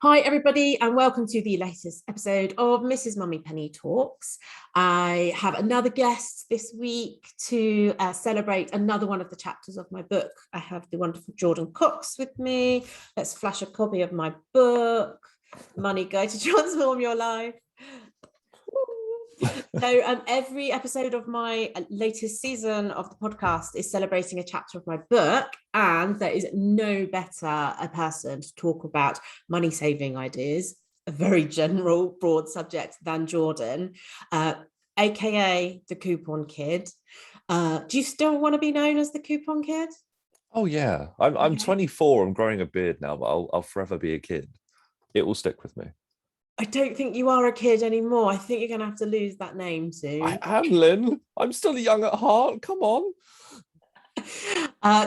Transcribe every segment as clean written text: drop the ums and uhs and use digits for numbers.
Hi, everybody, and welcome to the latest episode of Mrs Mummypenny Talks. I have another guest this week to celebrate another one of the chapters of my book. I have the wonderful Jordan COX with me. Let's flash a copy of my book, Money Guide to Transform Your Life. So every episode of my latest season of the podcast is celebrating a chapter of my book, and there is no better a person to talk about money saving ideas, a very general, broad subject, than Jordan, aka the Coupon Kid. Do you still want to be known as the Coupon Kid? Oh yeah, I'm 24. I'm growing a beard now, but I'll forever be a kid. It will stick with me. I don't think you are a kid anymore. I think you're going to have to lose that name soon. I am, Lynn. I'm still young at heart. Come on.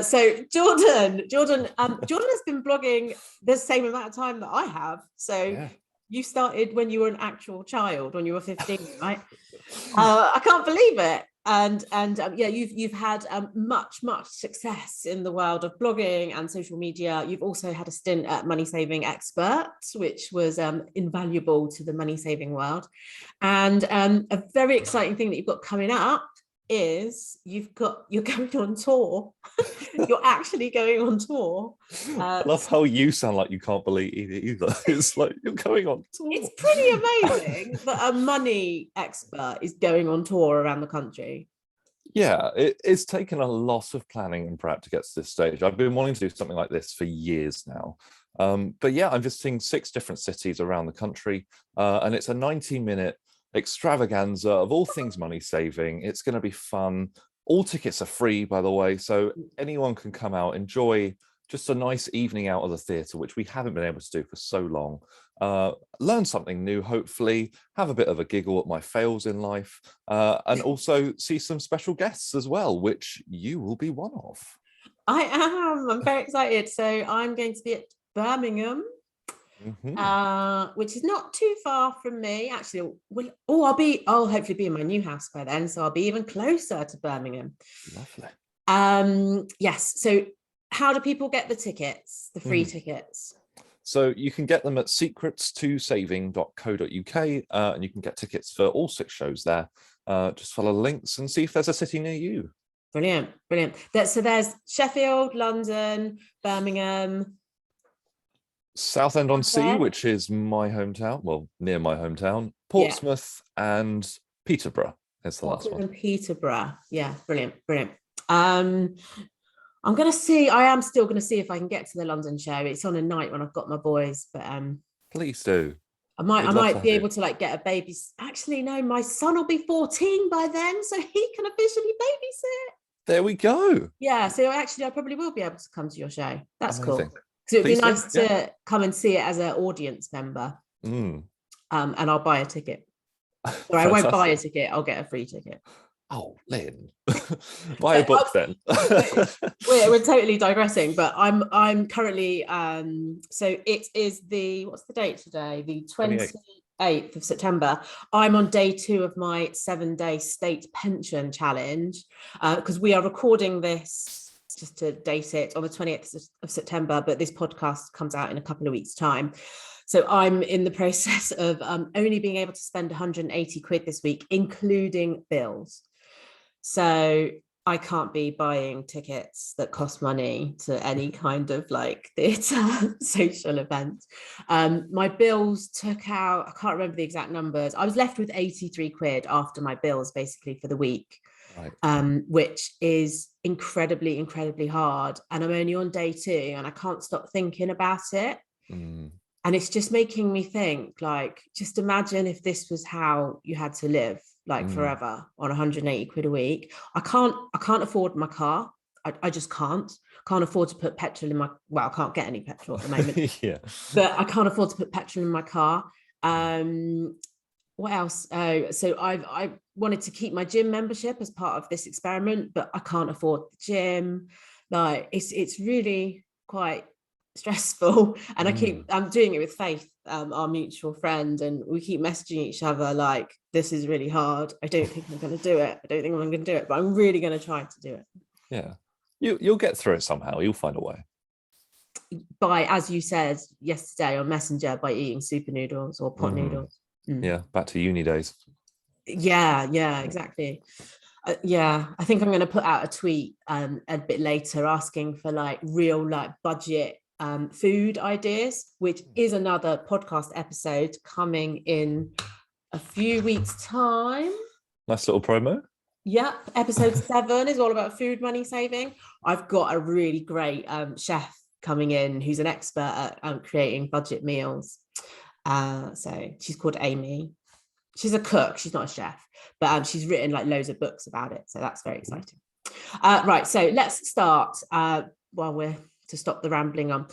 So Jordan has been blogging the same amount of time that I have. So yeah. You started when you were an actual child, when you were 15, right? I can't believe it. And yeah, you've had much success in the world of blogging and social media. You've also had a stint at Money Saving Expert, which was invaluable to the money saving world. And a very exciting thing that you've got coming up is you're going on tour. You're actually going on tour. I love how you sound like you can't believe it either. It's like you're going on tour. It's pretty amazing that a money expert is going on tour around the country. Yeah, it's taken a lot of planning and prep to get to this stage. I've been wanting to do something like this for years now. But yeah, I'm visiting 6 different cities around the country, and it's a 90-minute extravaganza of all things money saving. It's going to be fun. All tickets are free, by the way, so anyone can come out, enjoy just a nice evening out of the theatre, which we haven't been able to do for so long. Learn something new, hopefully, have a bit of a giggle at my fails in life, and also see some special guests as well, which you will be one of. I am. I'm very excited. So I'm going to be at Birmingham. Which is not too far from me, actually. I'll hopefully be in my new house by then, so I'll be even closer to Birmingham. Lovely. Yes. So how do people get the tickets, the free tickets? So you can get them at secretstosaving.co.uk, and you can get tickets for all 6 shows there. Just follow the links and see if there's a city near you. Brilliant. So there's Sheffield, London, Birmingham, Southend-on-Sea, which is my hometown, well, near my hometown, Portsmouth, and Peterborough is the last one. And Peterborough, yeah, brilliant. I am still going to see if I can get to the London show. It's on a night when I've got my boys, but please do. I might be able to get a baby. Actually, no, my son will be 14 by then, so he can officially babysit. There we go. Yeah, so actually, I probably will be able to come to your show. That's amazing. Cool. So it'd be nice to come and see it as an audience member. And I'll buy a ticket. Or I won't buy a ticket, I'll get a free ticket. Oh, Lynn. Buy a book then. we're totally digressing, but I'm currently so it is what's the date today? The 28th of September. I'm on day 2 of my 7-day state pension challenge, because we are recording this, just to date it, on the 28th of September, but this podcast comes out in a couple of weeks' time. So I'm in the process of only being able to spend 180 quid this week, including bills. So I can't be buying tickets that cost money to any kind of theatre social event. My bills took out, I can't remember the exact numbers. I was left with 83 quid after my bills, basically, for the week. Right. Which is incredibly hard, and I'm only on day 2 and I can't stop thinking about it. And it's just making me think, just imagine if this was how you had to live forever on 180 quid a week. I can't afford my car. I just can't afford to put petrol in my, I can't get any petrol at the moment. Yeah, but I can't afford to put petrol in my car. What else? So I wanted to keep my gym membership as part of this experiment, but I can't afford the gym. It's really quite stressful, and I'm doing it with Faith, our mutual friend, and we keep messaging each other this is really hard. I don't think I'm going to do it. But I'm really going to try to do it. Yeah, you'll get through it somehow. You'll find a way. by, as you said yesterday on Messenger, by eating super noodles or pot noodles. Yeah, back to uni days. Yeah, exactly. Yeah, I think I'm going to put out a tweet a bit later asking for like real like budget food ideas, which is another podcast episode coming in a few weeks' time. Nice little promo. Yep, episode 7 is all about food money saving. I've got a really great chef coming in who's an expert at creating budget meals. So she's called Amy. She's a cook, she's not a chef, but she's written like loads of books about it. So that's very exciting. Right, so let's start while we're to stop the rambling on.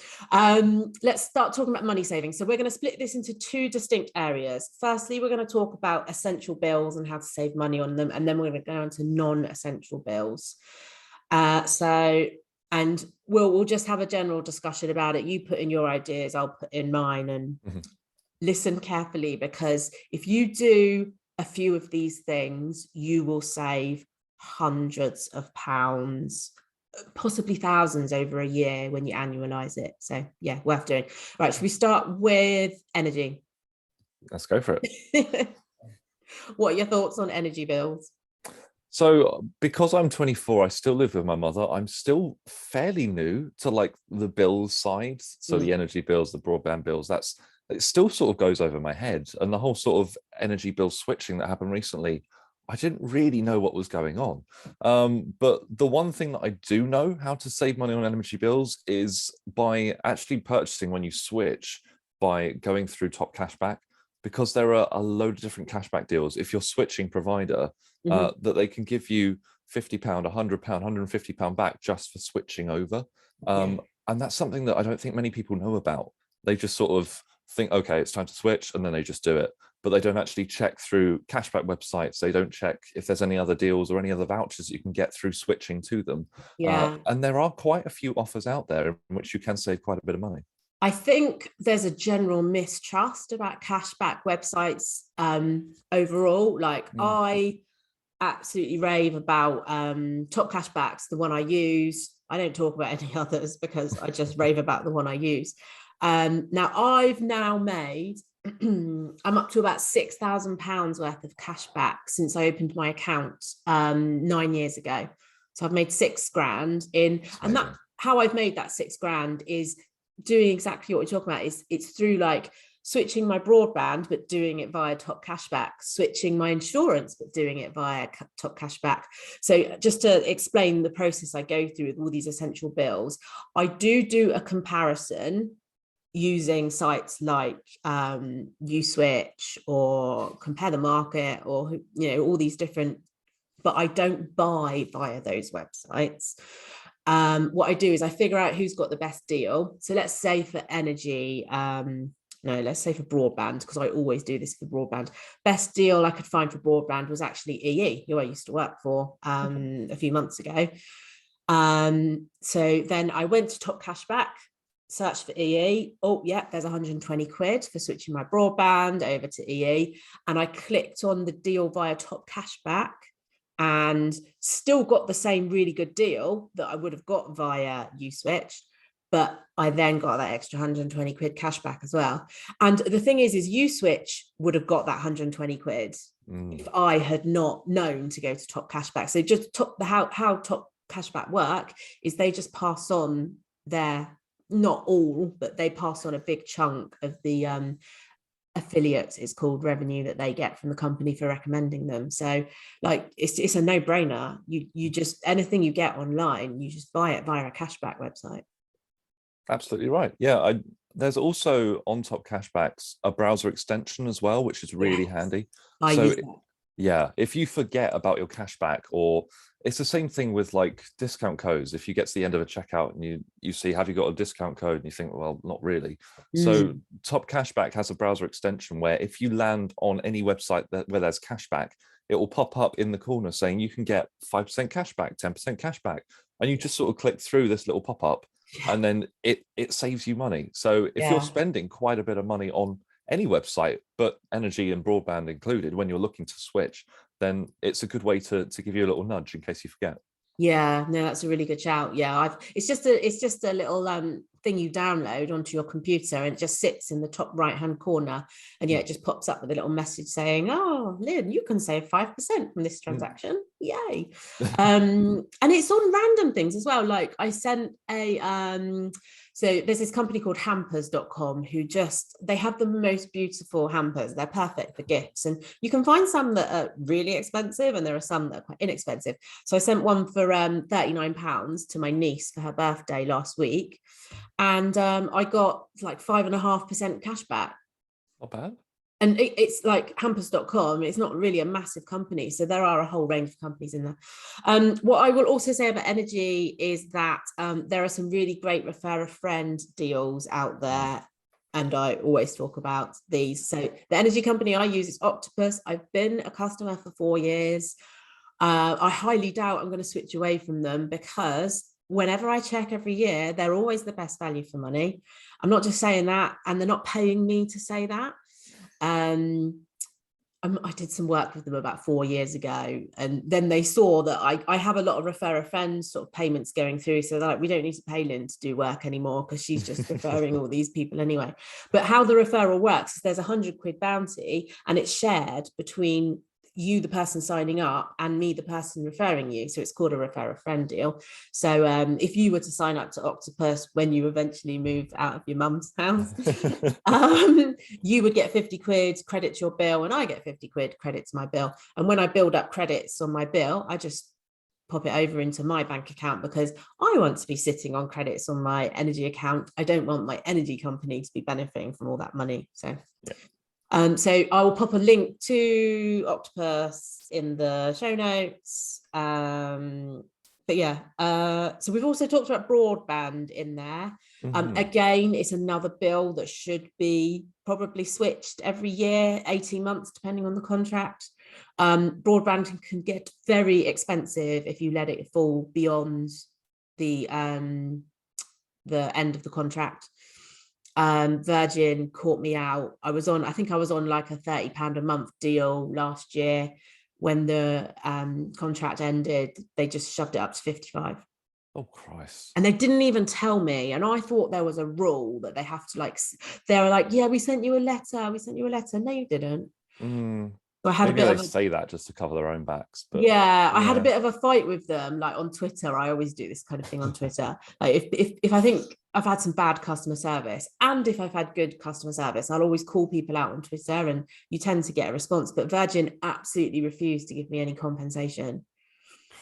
Let's start talking about money saving. So we're going to split this into 2 distinct areas. Firstly, we're going to talk about essential bills and how to save money on them. And then we're going to go on to non-essential bills. And we'll just have a general discussion about it. You put in your ideas, I'll put in mine, and listen carefully, because if you do a few of these things, you will save hundreds of pounds, possibly thousands over a year when you annualize it. So yeah, worth doing. Right, should we start with energy? Let's go for it. What are your thoughts on energy bills? So because I'm 24, I still live with my mother. I'm still fairly new to like the bills side. So the energy bills, the broadband bills, it still sort of goes over my head. And the whole sort of energy bill switching that happened recently, I didn't really know what was going on. But the one thing that I do know how to save money on energy bills is by actually purchasing when you switch, by going through Top Cashback, because there are a load of different cashback deals if you're switching provider, that they can give you £50, £100, £150 back just for switching over. And that's something that I don't think many people know about. They just sort of think, okay, it's time to switch, and then they just do it. But they don't actually check through cashback websites. They don't check if there's any other deals or any other vouchers you can get through switching to them. And there are quite a few offers out there in which you can save quite a bit of money. I think there's a general mistrust about cashback websites overall. Like I absolutely rave about Top Cashback's the one I use. I don't talk about any others because I just rave about the one I use. Now I've now made I'm up to about £6,000 worth of cashback since I opened my account 9 years ago. So I've made £6,000 in, and that how I've made that £6,000 is doing exactly what we're talking about. Is it's through like switching my broadband but doing it via Top Cashback, switching my insurance but doing it via Top Cashback. So just to explain the process I go through with all these essential bills, I do a comparison using sites like USwitch or Compare the Market, or all these different, but I don't buy via those websites. What I do is I figure out who's got the best deal. So let's say for energy, let's say for broadband, because I always do this for broadband. Best deal I could find for broadband was actually EE, who I used to work for a few months ago. So then I went to Top Cashback, searched for EE. Oh yeah, there's 120 quid for switching my broadband over to EE. And I clicked on the deal via Top Cashback and still got the same really good deal that I would have got via USwitch, but I then got that extra 120 quid cashback as well. And the thing is USwitch would have got that 120 quid if I had not known to go to Top Cashback. So just how Top Cashback work is they just pass on their, not all, but they pass on a big chunk of the affiliates, it's called, revenue that they get from the company for recommending them. So like it's a no-brainer. You just, anything you get online, you just buy it via a cashback website. Absolutely right. Yeah, there's also on Top Cashbacks a browser extension as well, which is really handy. I use that. Yeah, if you forget about your cashback, or it's the same thing with like discount codes. If you get to the end of a checkout and you see, have you got a discount code? And you think, well, not really. So Top Cashback has a browser extension where if you land on any website where there's cashback, it will pop up in the corner saying you can get 5% cashback, 10% cashback. And you just sort of click through this little pop-up and then it saves you money. So if you're spending quite a bit of money on any website, but energy and broadband included, when you're looking to switch, then it's a good way to give you a little nudge in case you forget. Yeah, no, that's a really good shout. Yeah, it's just a little thing you download onto your computer, and it just sits in the top right hand corner, and it just pops up with a little message saying, oh, Lynn, you can save 5% from this transaction. Yay. And it's on random things as well. Like I sent so there's this company called hampers.com who they have the most beautiful hampers. They're perfect for gifts, and you can find some that are really expensive and there are some that are quite inexpensive. So I sent one for £39 to my niece for her birthday last week, and I got like 5.5% cash back. Not bad. And it's like hampers.com. It's not really a massive company, so there are a whole range of companies in there. What I will also say about energy is that there are some really great refer a friend deals out there, and I always talk about these. So the energy company I use is Octopus. I've been a customer for 4 years. I highly doubt I'm going to switch away from them, because whenever I check every year, they're always the best value for money. I'm not just saying that, and they're not paying me to say that. I did some work with them about 4 years ago, and then they saw that I have a lot of refer a friend sort of payments going through. So they're like, we don't need to pay Lynn to do work anymore, because she's just referring all these people anyway. But how the referral works is there's £100 bounty, and it's shared between you, the person signing up, and me, the person referring you. So it's called a refer a friend deal. So if you were to sign up to Octopus when you eventually move out of your mum's house, you would get £50 credit to your bill, and I get £50 credit to my bill. And when I build up credits on my bill, I just pop it over into my bank account, because I want to be sitting on credits on my energy account. I don't want my energy company to be benefiting from all that money. So yeah. So I will pop a link to Octopus in the show notes. But yeah, so we've also talked about broadband in there. Again, it's another bill that should be probably switched every year, 18 months, depending on the contract. Broadband can get very expensive if you let it fall beyond the end of the contract. Virgin caught me out. I think I was on like a £30 a month deal last year. When the contract ended, they just shoved it up to 55. Oh Christ. And they didn't even tell me, and I thought there was a rule that they have to they were like, yeah, we sent you a letter. No, you didn't. So I had Maybe a bit they say that just to cover their own backs. But yeah, I had a bit of a fight with them, like on Twitter. I always do this kind of thing on Twitter. Like if I think I've had some bad customer service, and if I've had good customer service, I'll always call people out on Twitter, and you tend to get a response. But Virgin absolutely refused to give me any compensation.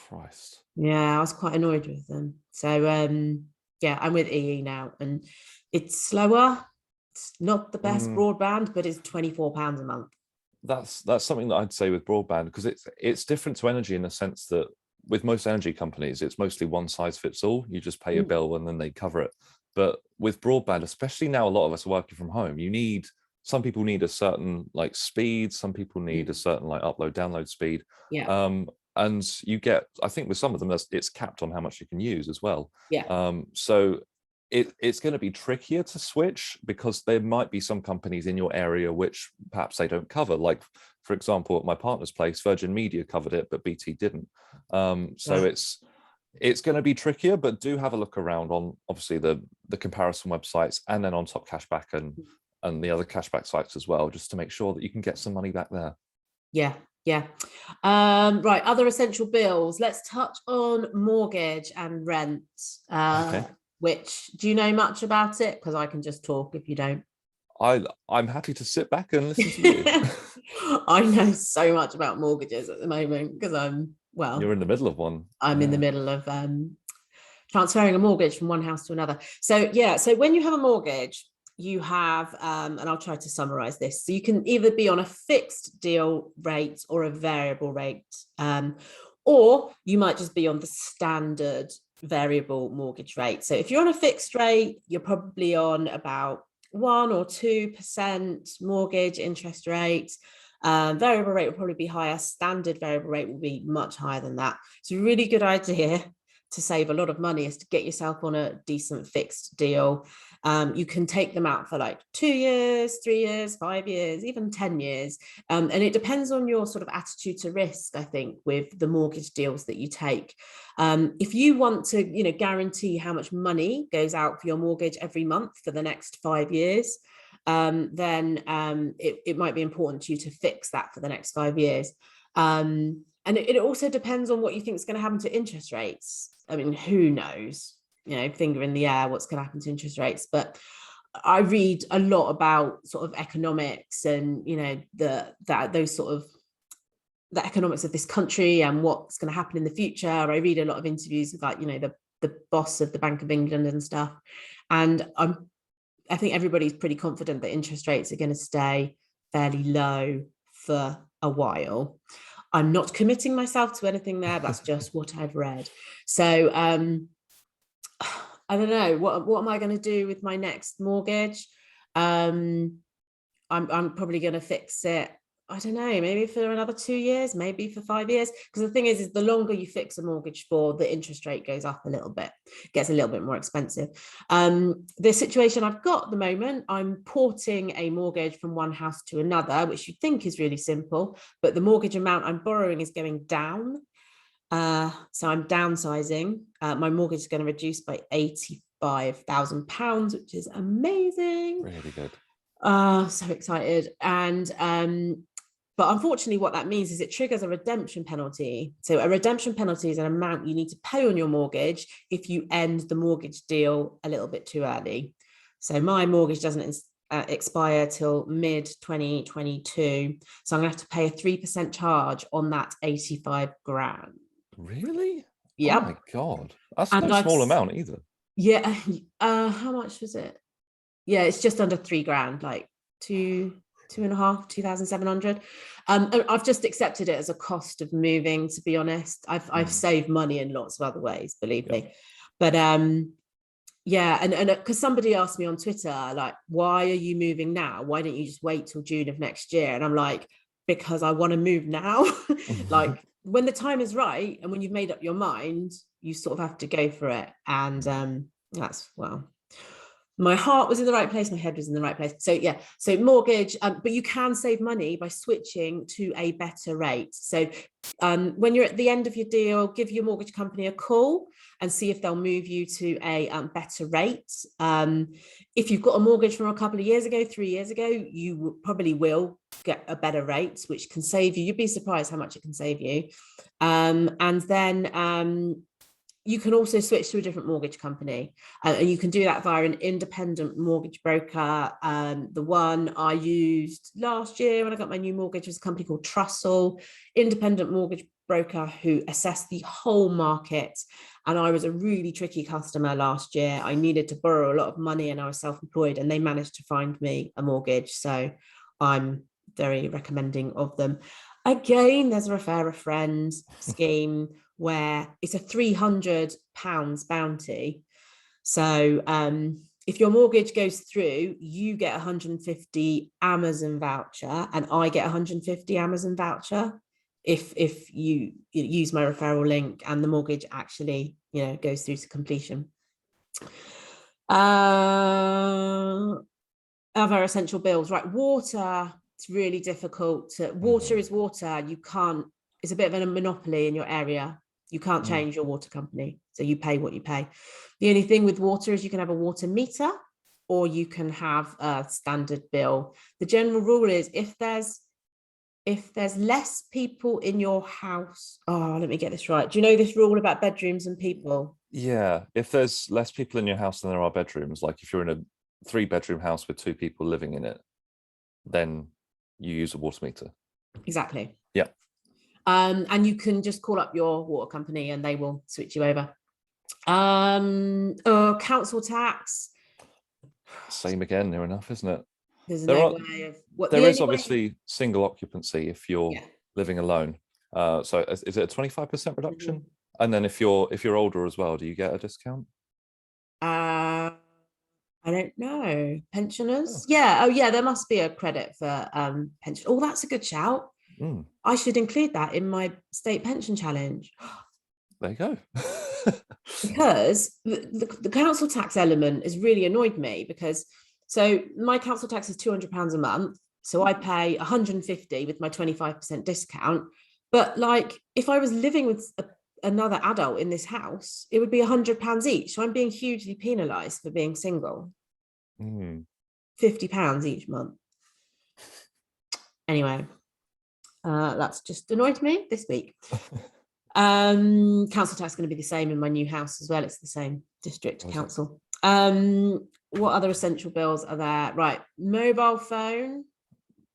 Christ. Yeah, I was quite annoyed with them. So yeah, I'm with EE now, and it's slower. It's not the best broadband, but it's £24 a month. That's something that I'd say with broadband, because it's different to energy in the sense that with most energy companies, it's mostly one size fits all. You just pay a bill and then they cover it. But with broadband, especially now, a lot of us are working from home. Some people need a certain like speed, some people need a certain like upload download speed. Yeah. And you get, I think with some of them, it's capped on how much you can use as well. Yeah. So it's going to be trickier to switch, because there might be some companies in your area which perhaps they don't cover. Like, for example, at my partner's place, Virgin Media covered it, but BT didn't. So it's going to be trickier, but do have a look around on obviously the comparison websites, and then on Top Cashback and the other cashback sites as well, just to make sure that you can get some money back there. Yeah. Yeah. Right. Other essential bills. Let's touch on mortgage and rent. Okay. Which, do you know much about it? Because I can just talk if you don't. I'm happy to sit back and listen to you. I know so much about mortgages at the moment, because you're in the middle of one. I'm in the middle of transferring a mortgage from one house to another. So yeah, so when you have a mortgage, you have, and I'll try to summarize this. So you can either be on a fixed deal rate or a variable rate, or you might just be on the standard variable mortgage rate. So if you're on a fixed rate, you're probably on about 1 or 2% mortgage interest rate. Variable rate will probably be higher. Standard variable rate will be much higher than that. It's a really good idea to save a lot of money is to get yourself on a decent fixed deal. You can take them out for like 2 years, 3 years, 5 years, even 10 years. And it depends on your sort of attitude to risk, I think, with the mortgage deals that you take. If you want to, guarantee how much money goes out for your mortgage every month for the next 5 years, then it might be important to you to fix that for the next 5 years. And it also depends on what you think is going to happen to interest rates. I mean, who knows? Finger in the air, what's going to happen to interest rates. But I read a lot about sort of economics and, those sort of the economics of this country and what's going to happen in the future. I read a lot of interviews with, like, the boss of the Bank of England and stuff. And I think everybody's pretty confident that interest rates are going to stay fairly low for a while. I'm not committing myself to anything there. That's just what I've read. So I don't know, what am I going to do with my next mortgage? I'm probably going to fix it, I don't know, maybe for another 2 years, maybe for 5 years. Because the thing is the longer you fix a mortgage for, the interest rate goes up a little bit, gets a little bit more expensive. The situation I've got at the moment, I'm porting a mortgage from one house to another, which you think is really simple, but the mortgage amount I'm borrowing is going down. So I'm downsizing. My mortgage is going to reduce by £85,000, which is amazing. Really good. So excited. And but unfortunately what that means is it triggers a redemption penalty. So a redemption penalty is an amount you need to pay on your mortgage if you end the mortgage deal a little bit too early. So my mortgage doesn't expire till mid 2022. So I'm going to have to pay a 3% charge on that 85 grand. Really? Yeah. Oh my God. That's no small amount either. Yeah. How much was it? Yeah, it's just under 3 grand, like 2,700. I've just accepted it as a cost of moving, to be honest. I've saved money in lots of other ways, believe me. But yeah, and because somebody asked me on Twitter, like, why are you moving now? Why don't you just wait till June of next year? And I'm like, because I want to move now. Like, when the time is right and when you've made up your mind, you sort of have to go for it. And that's, well, my heart was in the right place, my head was in the right place. So yeah, so mortgage, but you can save money by switching to a better rate. So when you're at the end of your deal, give your mortgage company a call and see if they'll move you to a better rate. If you've got a mortgage from a couple of years ago, 3 years ago, you probably will get a better rate, which can save you. You'd be surprised how much it can save you. And then you can also switch to a different mortgage company, and you can do that via an independent mortgage broker. The one I used last year when I got my new mortgage was a company called Trussell, independent mortgage broker who assessed the whole market. And I was a really tricky customer last year. I needed to borrow a lot of money and I was self-employed, and they managed to find me a mortgage. So I'm very recommending of them. Again, there's a refer a friend scheme where it's a £300 bounty. So if your mortgage goes through, you get 150 Amazon voucher and I get 150 Amazon voucher if you use my referral link and the mortgage actually, goes through to completion. Other essential bills, right? Water, it's really difficult to, water is water. You can't, it's a bit of a monopoly in your area. You can't change your water company. So you pay what you pay. The only thing with water is you can have a water meter or you can have a standard bill. The general rule is if there's less people in your house, let me get this right. Do you know this rule about bedrooms and people? Yeah, if there's less people in your house than there are bedrooms, like if you're in a 3-bedroom house with 2 people living in it, then you use a water meter. Exactly. Yeah. And you can just call up your water company and they will switch you over. Council tax. Same again, near enough, isn't it? There's no way of what there is obviously single occupancy if you're living alone. So is it a 25% reduction? And then if you're older as well, do you get a discount? I don't know. Pensioners? Yeah. Oh yeah, there must be a credit for pension. Oh, that's a good shout. I should include that in my state pension challenge. There you go. Because the council tax element has really annoyed me, because so my council tax is £200 a month. So I pay 150 with my 25% discount. But like, if I was living with another adult in this house, it would be £100 each. So I'm being hugely penalised for being single. £50 each month. Anyway, that's just annoyed me this week. Council tax is going to be the same in my new house as well. It's the same district council. What other essential bills are there? Right, mobile phone.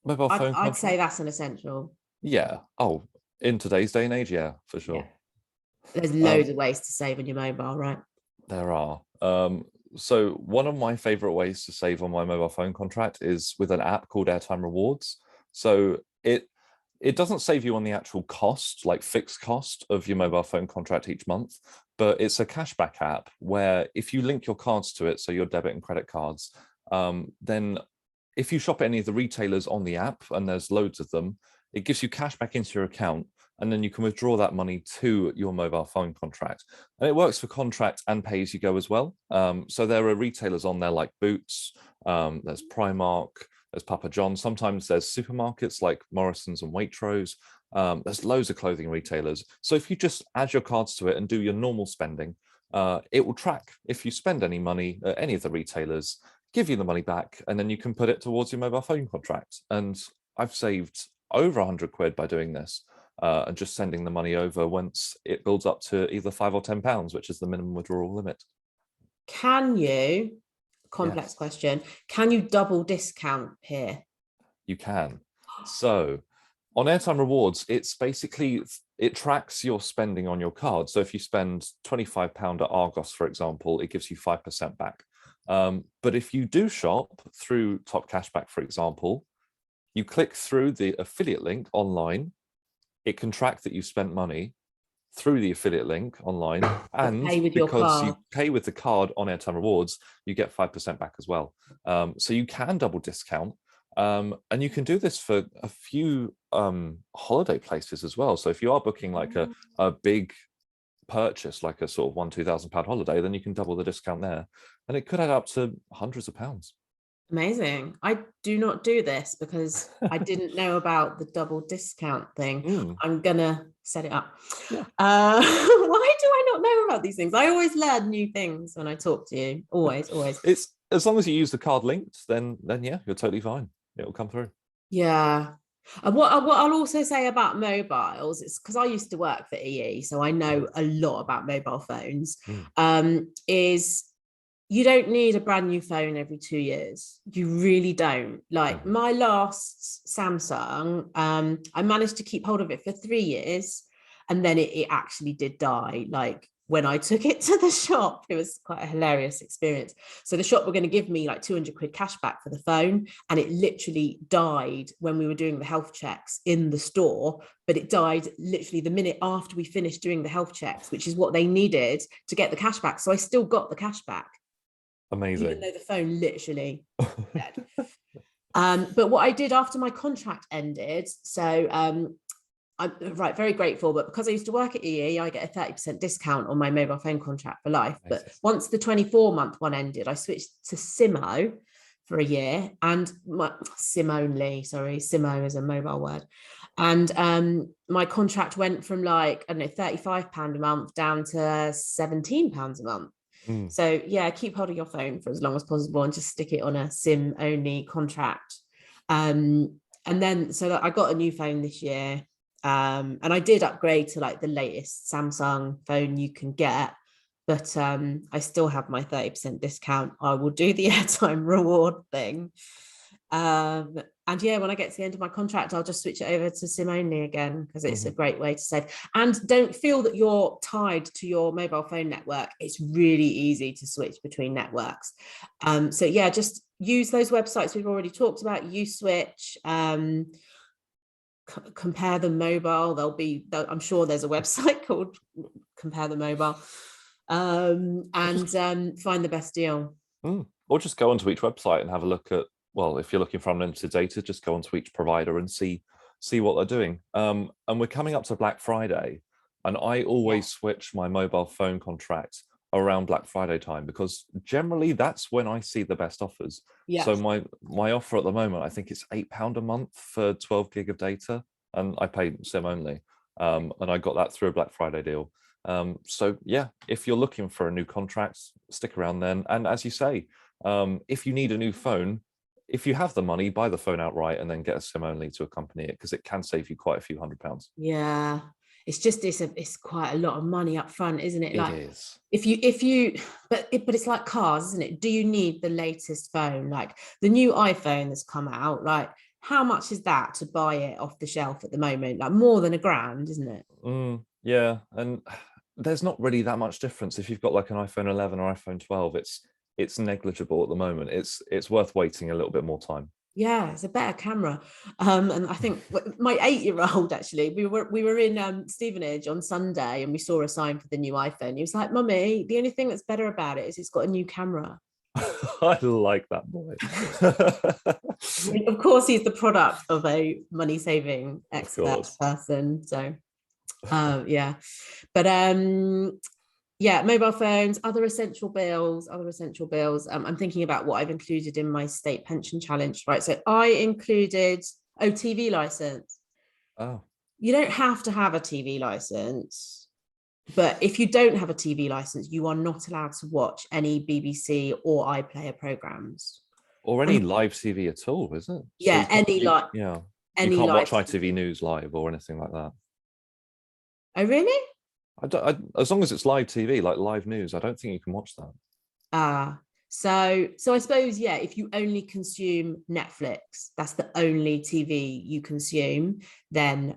I'd say that's an essential. Yeah. Oh, in today's day and age, yeah, for sure. Yeah. There's loads of ways to save on your mobile, right? There are. So one of my favorite ways to save on my mobile phone contract is with an app called Airtime Rewards. So it doesn't save you on the actual cost, like fixed cost of your mobile phone contract each month, but it's a cashback app where if you link your cards to it, so your debit and credit cards, then if you shop at any of the retailers on the app, and there's loads of them, it gives you cash back into your account, and then you can withdraw that money to your mobile phone contract. And it works for contract and pay as you go as well. So there are retailers on there like Boots, there's Primark, there's Papa John's. Sometimes there's supermarkets like Morrison's and Waitrose. There's loads of clothing retailers. So if you just add your cards to it and do your normal spending, it will track if you spend any money at any of the retailers, give you the money back, and then you can put it towards your mobile phone contract. And I've saved over 100 quid by doing this, and just sending the money over once it builds up to either £5 or £10, which is the minimum withdrawal limit. Can you, complex question, can you double discount here? You can. So on Airtime Rewards, it's basically, it tracks your spending on your card. So if you spend £25 at Argos, for example, it gives you 5% back. But if you do shop through Top Cashback, for example, you click through the affiliate link online, it can track that you spent money through the affiliate link online, and because you pay with the card on Airtime Rewards, you get 5% back as well. So you can double discount, and you can do this for a few holiday places as well. So if you are booking like a big purchase, like a sort of £1,000-2,000 holiday, then you can double the discount there, and it could add up to hundreds of pounds. Amazing. I do not do this because I didn't know about the double discount thing. I'm gonna set it up. Why do I not know about these things? I always learn new things when I talk to you. Always. It's as long as you use the card linked, then yeah, you're totally fine. It'll come through. Yeah. And what I'll also say about mobiles, it's because I used to work for EE, so I know a lot about mobile phones, is you don't need a brand new phone every 2 years. You really don't. Like my last Samsung, I managed to keep hold of it for 3 years, and then it actually did die. Like when I took it to the shop, it was quite a hilarious experience. So the shop were going to give me like 200 quid cash back for the phone, and it literally died when we were doing the health checks in the store, but it died literally the minute after we finished doing the health checks, which is what they needed to get the cash back. So I still got the cash back. Amazing. Even though the phone literally dead. But what I did after my contract ended, so I'm very grateful, but because I used to work at EE, I get a 30% discount on my mobile phone contract for life. Amazing. But once the 24-month one ended, I switched to SIMO for a year, and SIMO is a mobile word. And my contract went from like, I don't know, £35 a month down to £17 a month. So yeah, keep hold of your phone for as long as possible and just stick it on a SIM only contract. And then, so that I got a new phone this year. And I did upgrade to like the latest Samsung phone you can get, but I still have my 30% discount. I will do the airtime reward thing. And yeah, when I get to the end of my contract, I'll just switch it over to SIM only again, because it's a great way to save. And don't feel that you're tied to your mobile phone network. It's really easy to switch between networks. So yeah, just use those websites we've already talked about. Uswitch, Compare the Mobile. I'm sure there's a website called Compare the Mobile, and find the best deal. Or just go onto each website and have a look at, well, if you're looking for unlimited data, just go onto each provider and see what they're doing. And we're coming up to Black Friday. And I always switch my mobile phone contract around Black Friday time, because generally that's when I see the best offers. So my offer at the moment, I think it's £8 a month for 12 gig of data, and I paid SIM only. And I got that through a Black Friday deal. So yeah, if you're looking for a new contract, stick around then. And as you say, if you need a new phone, if you have the money, buy the phone outright and then get a SIM only to accompany it, because it can save you quite a few £100s. Yeah, it's just it's quite a lot of money up front, isn't it? Like, it is. But it's like cars, isn't it? Do you need the latest phone? Like the new iPhone that's come out, like how much is that to buy it off the shelf at the moment? Like more than £1,000, isn't it? Yeah, and there's not really that much difference. If you've got like an iPhone 11 or iPhone 12, it's negligible at the moment. It's worth waiting a little bit more time. Yeah, it's a better camera. And I think my 8-year-old, actually, we were in Stevenage on Sunday and we saw a sign for the new iPhone. He was like, Mummy, the only thing that's better about it is it's got a new camera. I like that boy. Of course, he's the product of a money-saving expert person. So, yeah. But yeah, mobile phones, other essential bills. I'm thinking about what I've included in my state pension challenge, right? So I included TV license. Oh. You don't have to have a TV license, but if you don't have a TV license, you are not allowed to watch any BBC or iPlayer programs. Or any live TV at all, is it? Yeah, so any like yeah. Any you can't watch TV. ITV News live or anything like that. Oh, really? As long as it's live TV, like live news, I don't think you can watch that. So I suppose, yeah, if you only consume Netflix, that's the only TV you consume, then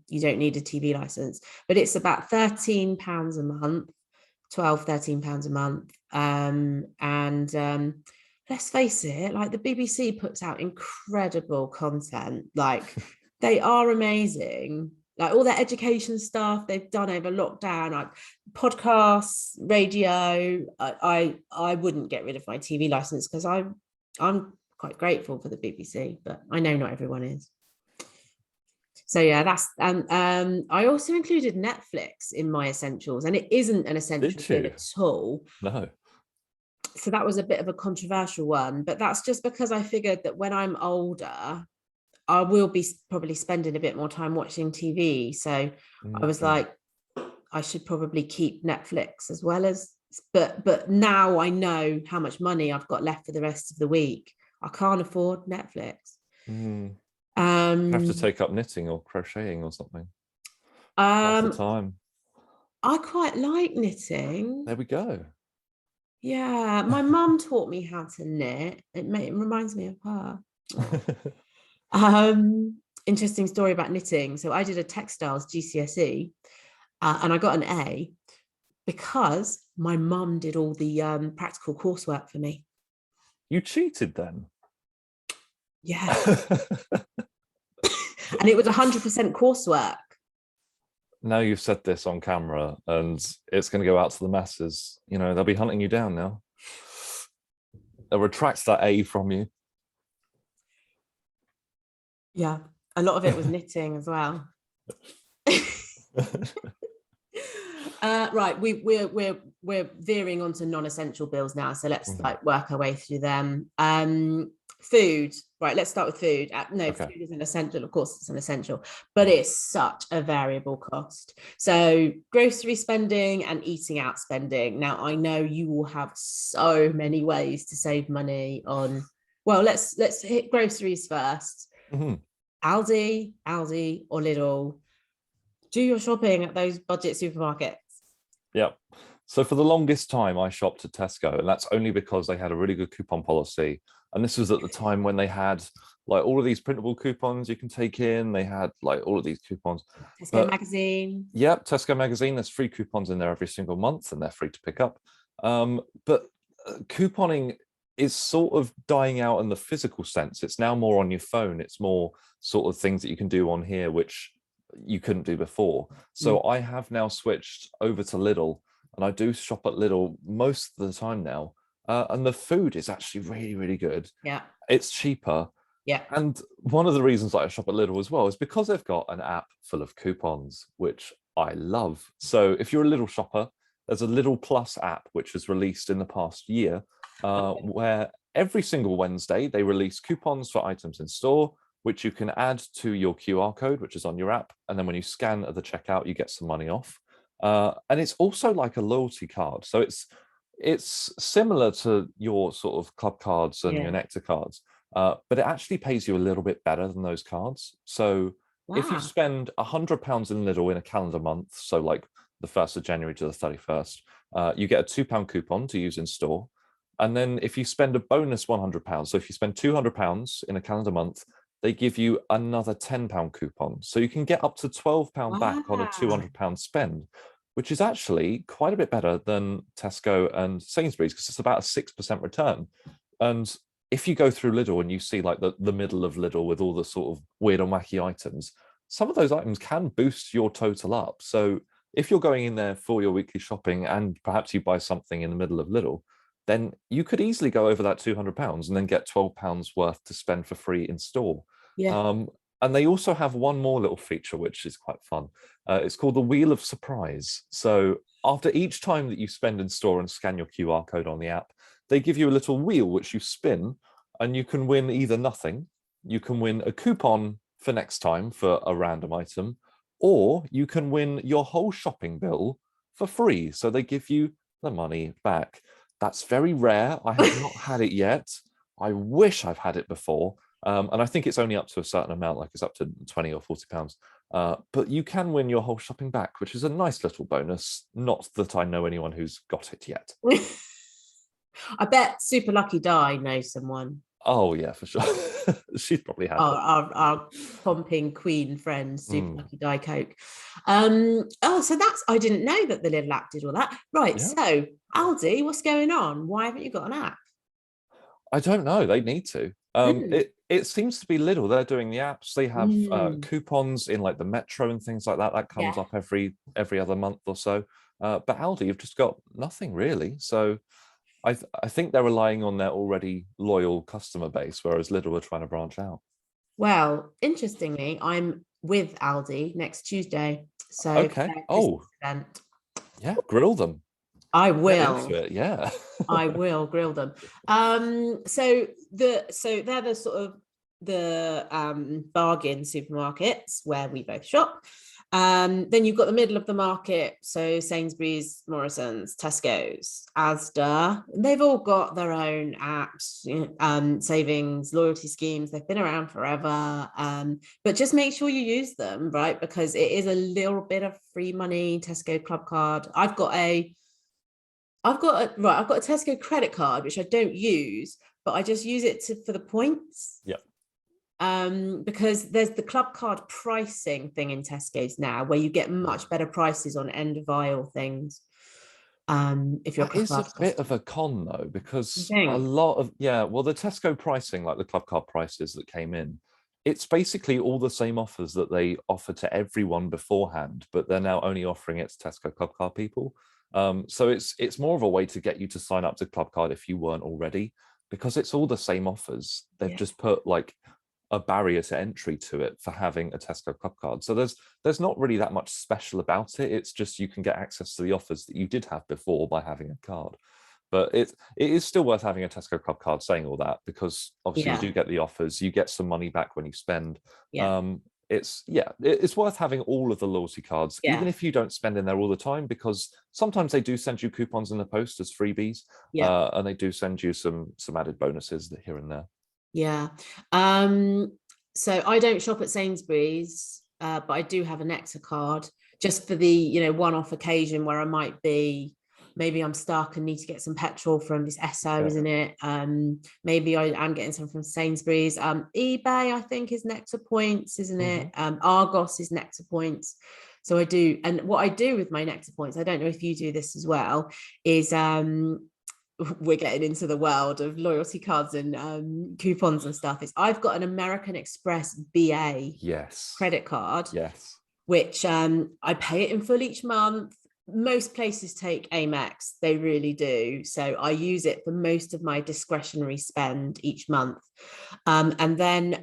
you don't need a TV license. But it's about £13 a month, £13 a month. And let's face it, like the BBC puts out incredible content. Like they are amazing. Like all their education stuff they've done over lockdown, like podcasts, radio. I wouldn't get rid of my TV license because I'm quite grateful for the BBC, but I know not everyone is. So yeah, that's I also included Netflix in my essentials, and it isn't an essential bill at all. No. So that was a bit of a controversial one, but that's just because I figured that when I'm older, I will be probably spending a bit more time watching TV. So I was like, I should probably keep Netflix as well as, but now I know how much money I've got left for the rest of the week. I can't afford Netflix. You have to take up knitting or crocheting or something. That's the time. I quite like knitting. There we go. Yeah, my mum taught me how to knit. It reminds me of her. Interesting story about knitting. So I did a textiles GCSE and I got an A because my mum did all the practical coursework for me. You cheated then? Yeah. And it was 100% coursework. Now you've said this on camera and it's going to go out to the masses. You know, they'll be hunting you down now. They'll retract that A from you. Yeah, a lot of it was knitting as well. Right, we're veering onto non-essential bills now, so let's like work our way through them. Food, right? Let's start with food. Food is an essential, of course, it's an essential, but it's such a variable cost. So grocery spending and eating out spending. Now I know you will have so many ways to save money on. Well, let's hit groceries first. Aldi or Lidl. Do your shopping at those budget supermarkets. Yep. So for the longest time, I shopped at Tesco, and that's only because they had a really good coupon policy. And this was at the time when they had like all of these printable coupons you can take in. They had like all of these coupons. Tesco magazine. Yep, Tesco magazine. There's free coupons in there every single month, and they're free to pick up. But couponing is sort of dying out in the physical sense. It's now more on your phone. It's more sort of things that you can do on here, which you couldn't do before. So I have now switched over to Lidl, and I do shop at Lidl most of the time now. And the food is actually really, really good. Yeah. It's cheaper. Yeah. And one of the reasons that I shop at Lidl as well is because they've got an app full of coupons, which I love. So if you're a Lidl shopper, there's a Lidl Plus app, which was released in the past year, where every single Wednesday they release coupons for items in store, which you can add to your QR code, which is on your app. And then when you scan at the checkout, you get some money off. And it's also like a loyalty card. So it's similar to your sort of club cards and your Nectar cards, but it actually pays you a little bit better than those cards. So if you spend £100 in Lidl in a calendar month, so like the 1st of January to the 31st, you get a £2 coupon to use in store. And then if you spend a bonus £100, so if you spend £200 in a calendar month, they give you another £10 coupon. So you can get up to £12 back on a £200 spend, which is actually quite a bit better than Tesco and Sainsbury's, because it's about a 6% return. And if you go through Lidl and you see like the middle of Lidl with all the sort of weird and wacky items, some of those items can boost your total up. So if you're going in there for your weekly shopping and perhaps you buy something in the middle of Lidl, then you could easily go over that £200 and then get £12 worth to spend for free in store. And they also have one more little feature, which is quite fun. It's called the Wheel of Surprise. So after each time that you spend in store and scan your QR code on the app, they give you a little wheel which you spin, and you can win either nothing, you can win a coupon for next time for a random item, or you can win your whole shopping bill for free. So they give you the money back. That's very rare. I have not had it yet. I wish I've had it before. And I think it's only up to a certain amount, like it's up to 20 or 40 pounds. But you can win your whole shopping back, which is a nice little bonus. Not that I know anyone who's got it yet. I bet Super Lucky Di knows someone. Oh, yeah, for sure. She's probably had it. Our pumping queen friend, Super Lucky Di Coke. So that's, I didn't know that the little app did all that. Right, so Aldi, what's going on? Why haven't you got an app? I don't know. They need to. It seems to be Lidl. They're doing the apps. They have coupons in like the Metro and things like that. That comes up every other month or so. But Aldi, you've just got nothing really. So I think they're relying on their already loyal customer base, whereas Lidl are trying to branch out. Well, interestingly, I'm with Aldi next Tuesday. So okay. Event. Yeah, grill them. I will. Yeah. I will grill them. So they're the sort of the bargain supermarkets where we both shop. Then you've got the middle of the market, so Sainsbury's, Morrison's, Tesco's, Asda. They've all got their own apps, savings, loyalty schemes. They've been around forever, but just make sure you use them, right? Because it is a little bit of free money. Tesco Club Card. I've got a Tesco credit card, which I don't use, but I just use it for the points. Yeah. Because there's the club card pricing thing in Tesco's now, where you get much better prices on end of aisle things. If you're a bit of a con though, because a lot of the Tesco pricing, like the club card prices that came in, it's basically all the same offers that they offer to everyone beforehand, but they're now only offering it to Tesco club card people. So it's more of a way to get you to sign up to club card if you weren't already, because it's all the same offers. They've just put like a barrier to entry to it for having a Tesco club card. So there's not really that much special about it. It's just you can get access to the offers that you did have before by having a card. But it is still worth having a Tesco club card, saying all that, because obviously you do get the offers, you get some money back when you spend. It's worth having all of the loyalty cards, even if you don't spend in there all the time, because sometimes they do send you coupons in the post as freebies, and they do send you some added bonuses here and there. So I don't shop at Sainsbury's, but I do have a Nectar card just for the one-off occasion where I might be, maybe I'm stuck and need to get some petrol from this Esso, isn't it? Maybe I am getting some from Sainsbury's. eBay, I think, is Nectar points, isn't it? Argos is Nectar points. So I do, and what I do with my Nectar points, I don't know if you do this as well, is we're getting into the world of loyalty cards and coupons and stuff, is I've got an American Express BA credit card, which I pay it in full each month. most places take Amex, they really do. So I use it for most of my discretionary spend each month. And then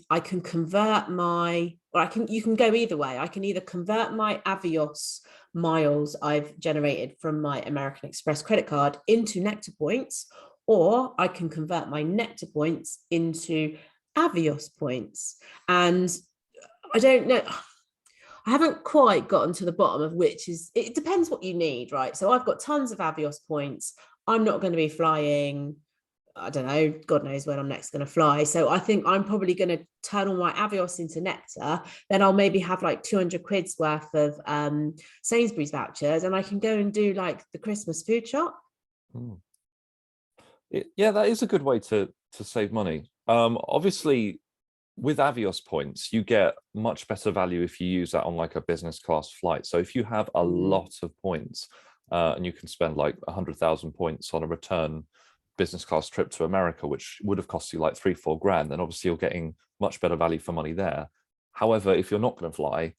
I can convert you can go either way. I can either convert my Avios miles I've generated from my American Express credit card into Nectar points, or I can convert my Nectar points into Avios points. And I don't know, I haven't quite gotten to the bottom of which is, it depends what you need, right? So I've got tons of Avios points. I'm not going to be flying, I don't know, God knows when I'm next going to fly. So I think I'm probably going to turn all my Avios into Nectar. Then I'll maybe have like 200 quid's worth of Sainsbury's vouchers, and I can go and do like the Christmas food shop. Yeah, that is a good way to save money. Obviously, with Avios points, you get much better value if you use that on like a business class flight. So if you have a lot of points and you can spend like 100,000 points on a return business class trip to America, which would have cost you like 3-4 grand, then obviously you're getting much better value for money there. However, if you're not going to fly,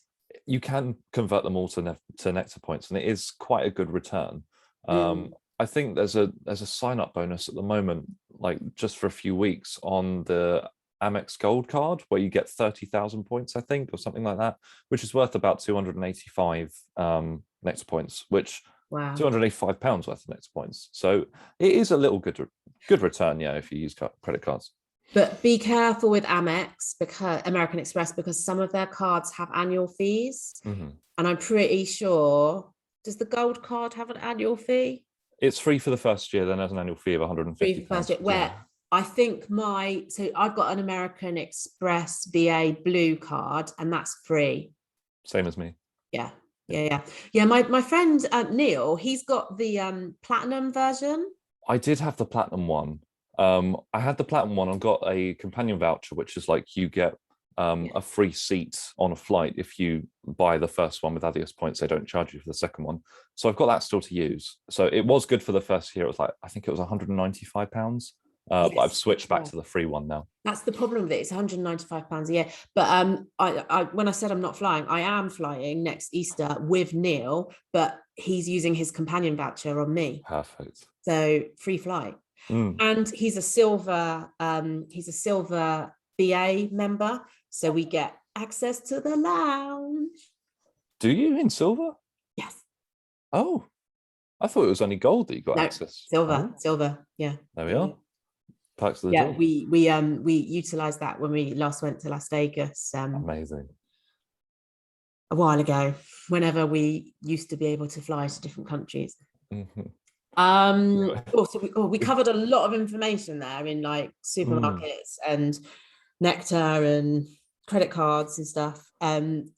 you can convert them all to Nectar points, and it is quite a good return. I think there's a sign-up bonus at the moment, like just for a few weeks on the Amex Gold card, where you get 30,000 points, I think, or something like that, which is worth about 285 Nectar points, which Wow. £285 worth of Nectar points. So it is a little good return, yeah, if you use credit cards. But be careful with Amex, because American Express, because some of their cards have annual fees. And I'm pretty sure, does the Gold card have an annual fee? It's free for the first year, then there's an annual fee of 150 free for the first year, where I think so I've got an American Express BA Blue card, and that's free. Same as me. Yeah. My friend Neil, he's got the platinum version. I did have the platinum one. I had the platinum one and got a companion voucher, which is like you get a free seat on a flight if you buy the first one with Avios points. They don't charge you for the second one. So I've got that still to use. So it was good for the first year. It was like, I think it was £195. But I've switched back to the free one now. That's the problem with it. It's £195 a year. But I when I said I'm not flying, I am flying next Easter with Neil, but he's using his companion voucher on me. Perfect. So free flight. And he's a silver BA member, so we get access to the lounge. Do you in silver? Yes. Oh, I thought it was only gold that you got access. Silver. Yeah. There we are. Perks of the deal. We utilized that when we last went to Las Vegas. Amazing. A while ago, whenever we used to be able to fly to different countries. We covered a lot of information there in like supermarkets and Nectar and credit cards and stuff.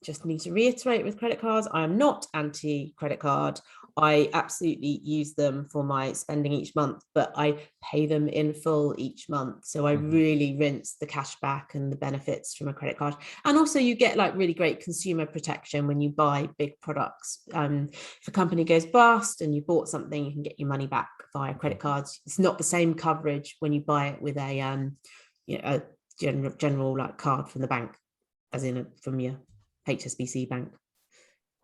Just need to reiterate with credit cards, I am not anti-credit card. I absolutely use them for my spending each month, but I pay them in full each month. So I really rinse the cash back and the benefits from a credit card. And also you get like really great consumer protection when you buy big products. If a company goes bust and you bought something, you can get your money back via credit cards. It's not the same coverage when you buy it with a general like card from the bank, as in from your HSBC bank.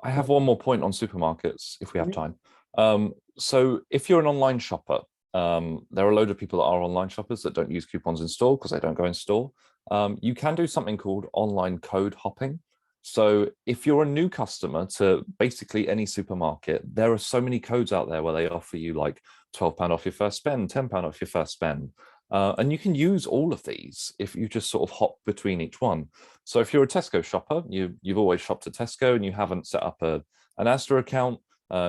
I have one more point on supermarkets, if we have time. So if you're an online shopper, there are a load of people that are online shoppers that don't use coupons in store because they don't go in store. You can do something called online code hopping. So if you're a new customer to basically any supermarket, there are so many codes out there where they offer you like £12 off your first spend, £10 off your first spend. And you can use all of these if you just sort of hop between each one. So if you're a Tesco shopper, you've always shopped at Tesco and you haven't set up an Asda account,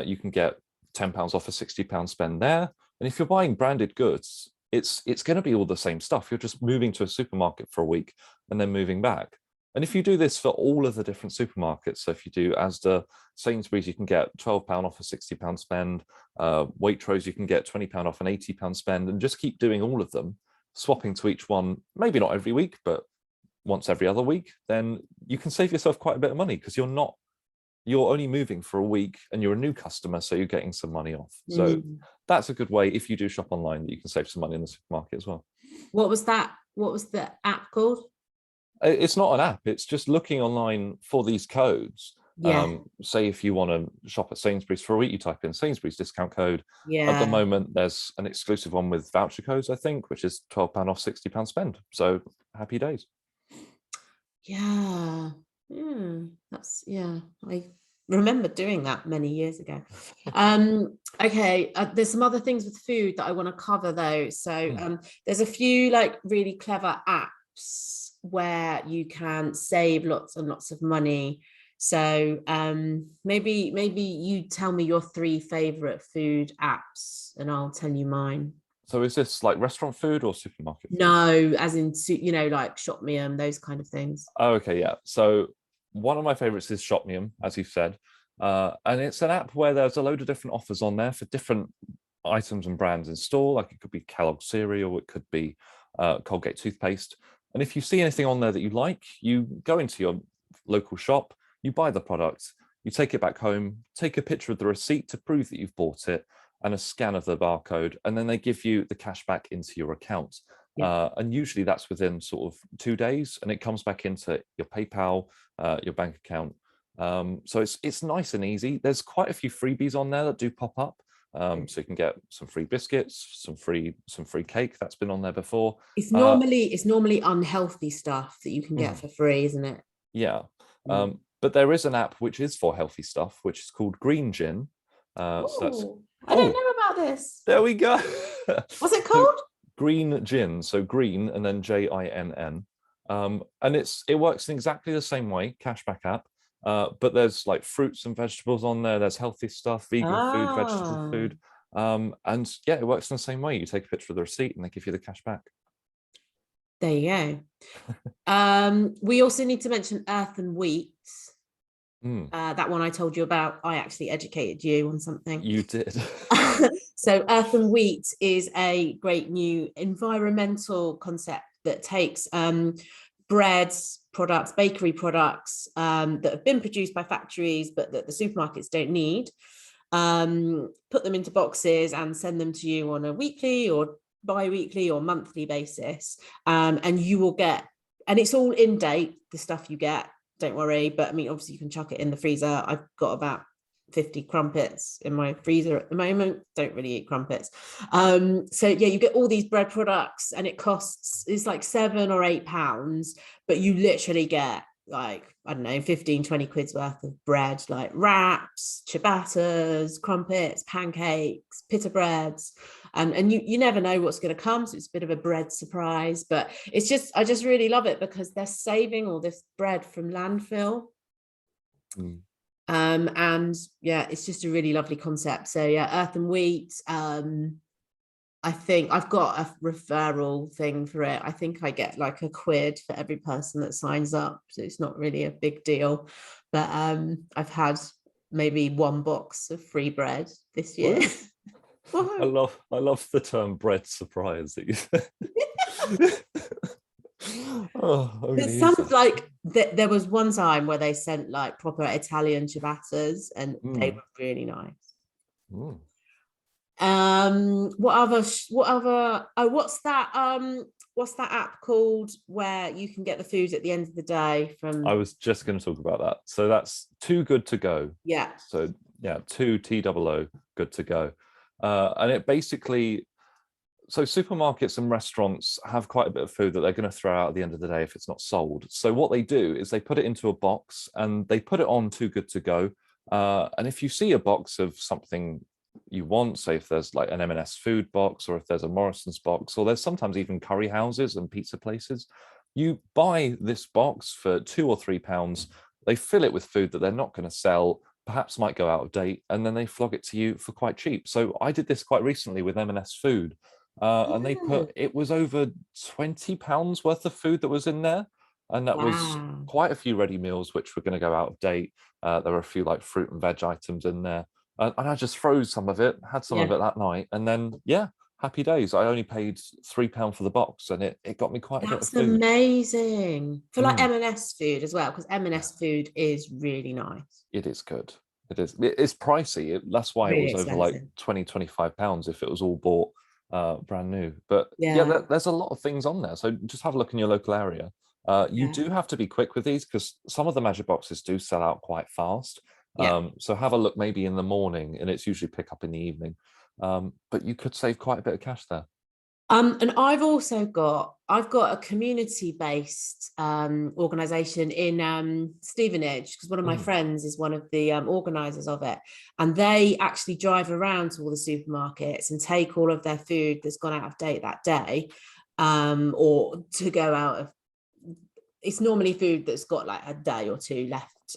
you can get £10 off a £60 spend there. And if you're buying branded goods, it's going to be all the same stuff. You're just moving to a supermarket for a week and then moving back. And if you do this for all of the different supermarkets, so if you do Asda, Sainsbury's, you can get £12 off a £60 spend. Waitrose, you can get £20 off an £80 spend, and just keep doing all of them, swapping to each one, maybe not every week, but once every other week, then you can save yourself quite a bit of money because you're only moving for a week and you're a new customer, so you're getting some money off. So that's a good way, if you do shop online, that you can save some money in the supermarket as well. What was that? What was the app called? It's not an app. It's just looking online for these codes Yeah. Say if you want to shop at Sainsbury's for a week, you type in Sainsbury's discount code. At the Yeah. moment, there's an exclusive one with voucher codes, I think, which is £12 off £60 spend. So happy days. Yeah. That's, yeah, I remember doing that many years ago. Okay, there's some other things with food that I want to cover though. So there's a few like really clever apps where you can save lots and lots of money. So maybe you tell me your 3 favorite food apps and I'll tell you mine. So is this like restaurant food or supermarket food? No, as in, you know, like Shopmium, those kind of things. Oh, okay, yeah. So one of my favorites is Shopmium, as you said. And it's an app where there's a load of different offers on there for different items and brands in store. Like it could be Kellogg's cereal, it could be Colgate toothpaste. And if you see anything on there that you like, you go into your local shop, you buy the product, you take it back home, take a picture of the receipt to prove that you've bought it, and a scan of the barcode, and then they give you the cash back into your account. And usually that's within sort of 2 days, and it comes back into your PayPal, your bank account. So it's nice and easy. There's quite a few freebies on there that do pop up. So you can get some free biscuits, some free cake that's been on there before. It's normally unhealthy stuff that you can get for free, isn't it? Yeah. But there is an app which is for healthy stuff, which is called Green Gin. So that's I don't know about this. There we go. What's it called? So, Green Gin. So green and then JINN. And it works in exactly the same way, cashback app. But there's like fruits and vegetables on there. There's healthy stuff, vegan food, vegetable food. And yeah, it works in the same way. You take a picture of the receipt and they give you the cash back. There you go. We also need to mention Earth and Wheat. That one I told you about. I actually educated you on something. You did. So Earth and Wheat is a great new environmental concept that takes breads, products, bakery products that have been produced by factories but that the supermarkets don't need, put them into boxes and send them to you on a weekly or bi-weekly or monthly basis, and you will get, and it's all in date, the stuff you get, don't worry, but I mean obviously you can chuck it in the freezer. I've got about 50 crumpets in my freezer at the moment. Don't really eat crumpets. So yeah, you get all these bread products and it's like £7 or £8, but you literally get like, I don't know, 15-20 quid's worth of bread, like wraps, ciabattas, crumpets, pancakes, pita breads, and you never know what's going to come, so it's a bit of a bread surprise. But it's just, I just really love it because they're saving all this bread from landfill. And yeah, it's just a really lovely concept. So yeah, Earth and Wheat. I think I've got a referral thing for it. I think I get like £1 for every person that signs up, so it's not really a big deal. But I've had maybe 1 box of free bread this year. I love the term bread surprise that you said. It sounds like there was one time where they sent like proper Italian ciabattas and they were really nice. What's that app called where you can get the food at the end of the day from? I was just going to talk about that. So that's Too Good to Go. Yeah. So yeah, 2TOO Good to Go. And it basically, so supermarkets and restaurants have quite a bit of food that they're going to throw out at the end of the day if it's not sold. So what they do is they put it into a box and they put it on Too Good to Go. And if you see a box of something you want, say if there's like an M&S food box, or if there's a Morrison's box, or there's sometimes even curry houses and pizza places, you buy this box for £2 or £3. They fill it with food that they're not going to sell, perhaps might go out of date, and then they flog it to you for quite cheap. So I did this quite recently with M&S food, and they put, it was over £20 worth of food that was in there, and that was quite a few ready meals which were going to go out of date. There were a few like fruit and veg items in there, and I just froze some of it, had some of it that night, and then yeah, happy days. I only paid £3 for the box, and it got me quite a bit of food. That's amazing for like M&S food as well, because M&S food is really nice. It is good. It's pricey. That's why really it was over expensive. Like £20-25 if it was all bought brand new. But yeah, there's a lot of things on there, so just have a look in your local area. You Yeah. do have to be quick with these because some of the magic boxes do sell out quite fast. Yeah. So have a look maybe in the morning, and it's usually pick up in the evening. But you could save quite a bit of cash there. And I've got a community-based organization in Stevenage, because one of my friends is one of the organizers of it, and they actually drive around to all the supermarkets and take all of their food that's gone out of date that day, or to go out of. It's normally food that's got like a day or two left.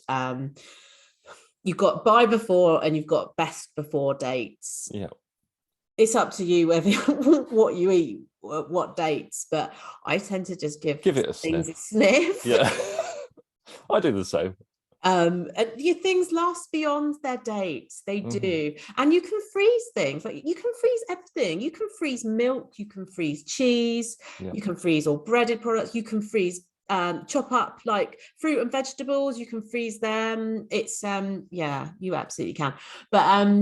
You've got buy before and you've got best before dates. Yeah. It's up to you whether what you eat, what dates, but I tend to just give it a things a sniff. sniff. Yeah. I do the same. And your things last beyond their dates. They do. And you can freeze things. Like, you can freeze everything. You can freeze milk, you can freeze cheese, you can freeze all breaded products, you can freeze chop up like fruit and vegetables, you can freeze them. It's yeah, you absolutely can. But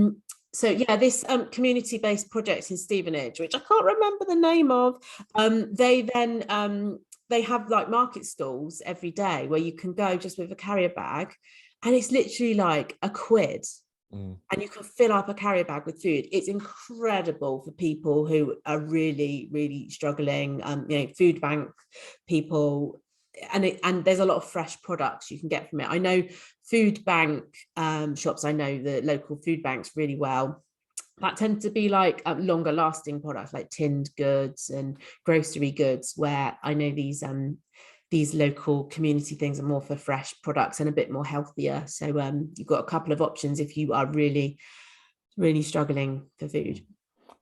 so yeah, this community-based project in Stevenage, which I can't remember the name of, they then they have like market stalls every day where you can go just with a carrier bag, and it's literally like £1, and you can fill up a carrier bag with food. It's incredible for people who are really, really struggling. You know, food bank people, and there's a lot of fresh products you can get from it. I know food bank shops, I know the local food banks really well, that tend to be like longer lasting products like tinned goods and grocery goods, where I know these local community things are more for fresh products and a bit more healthier. So you've got a couple of options if you are really, really struggling for food.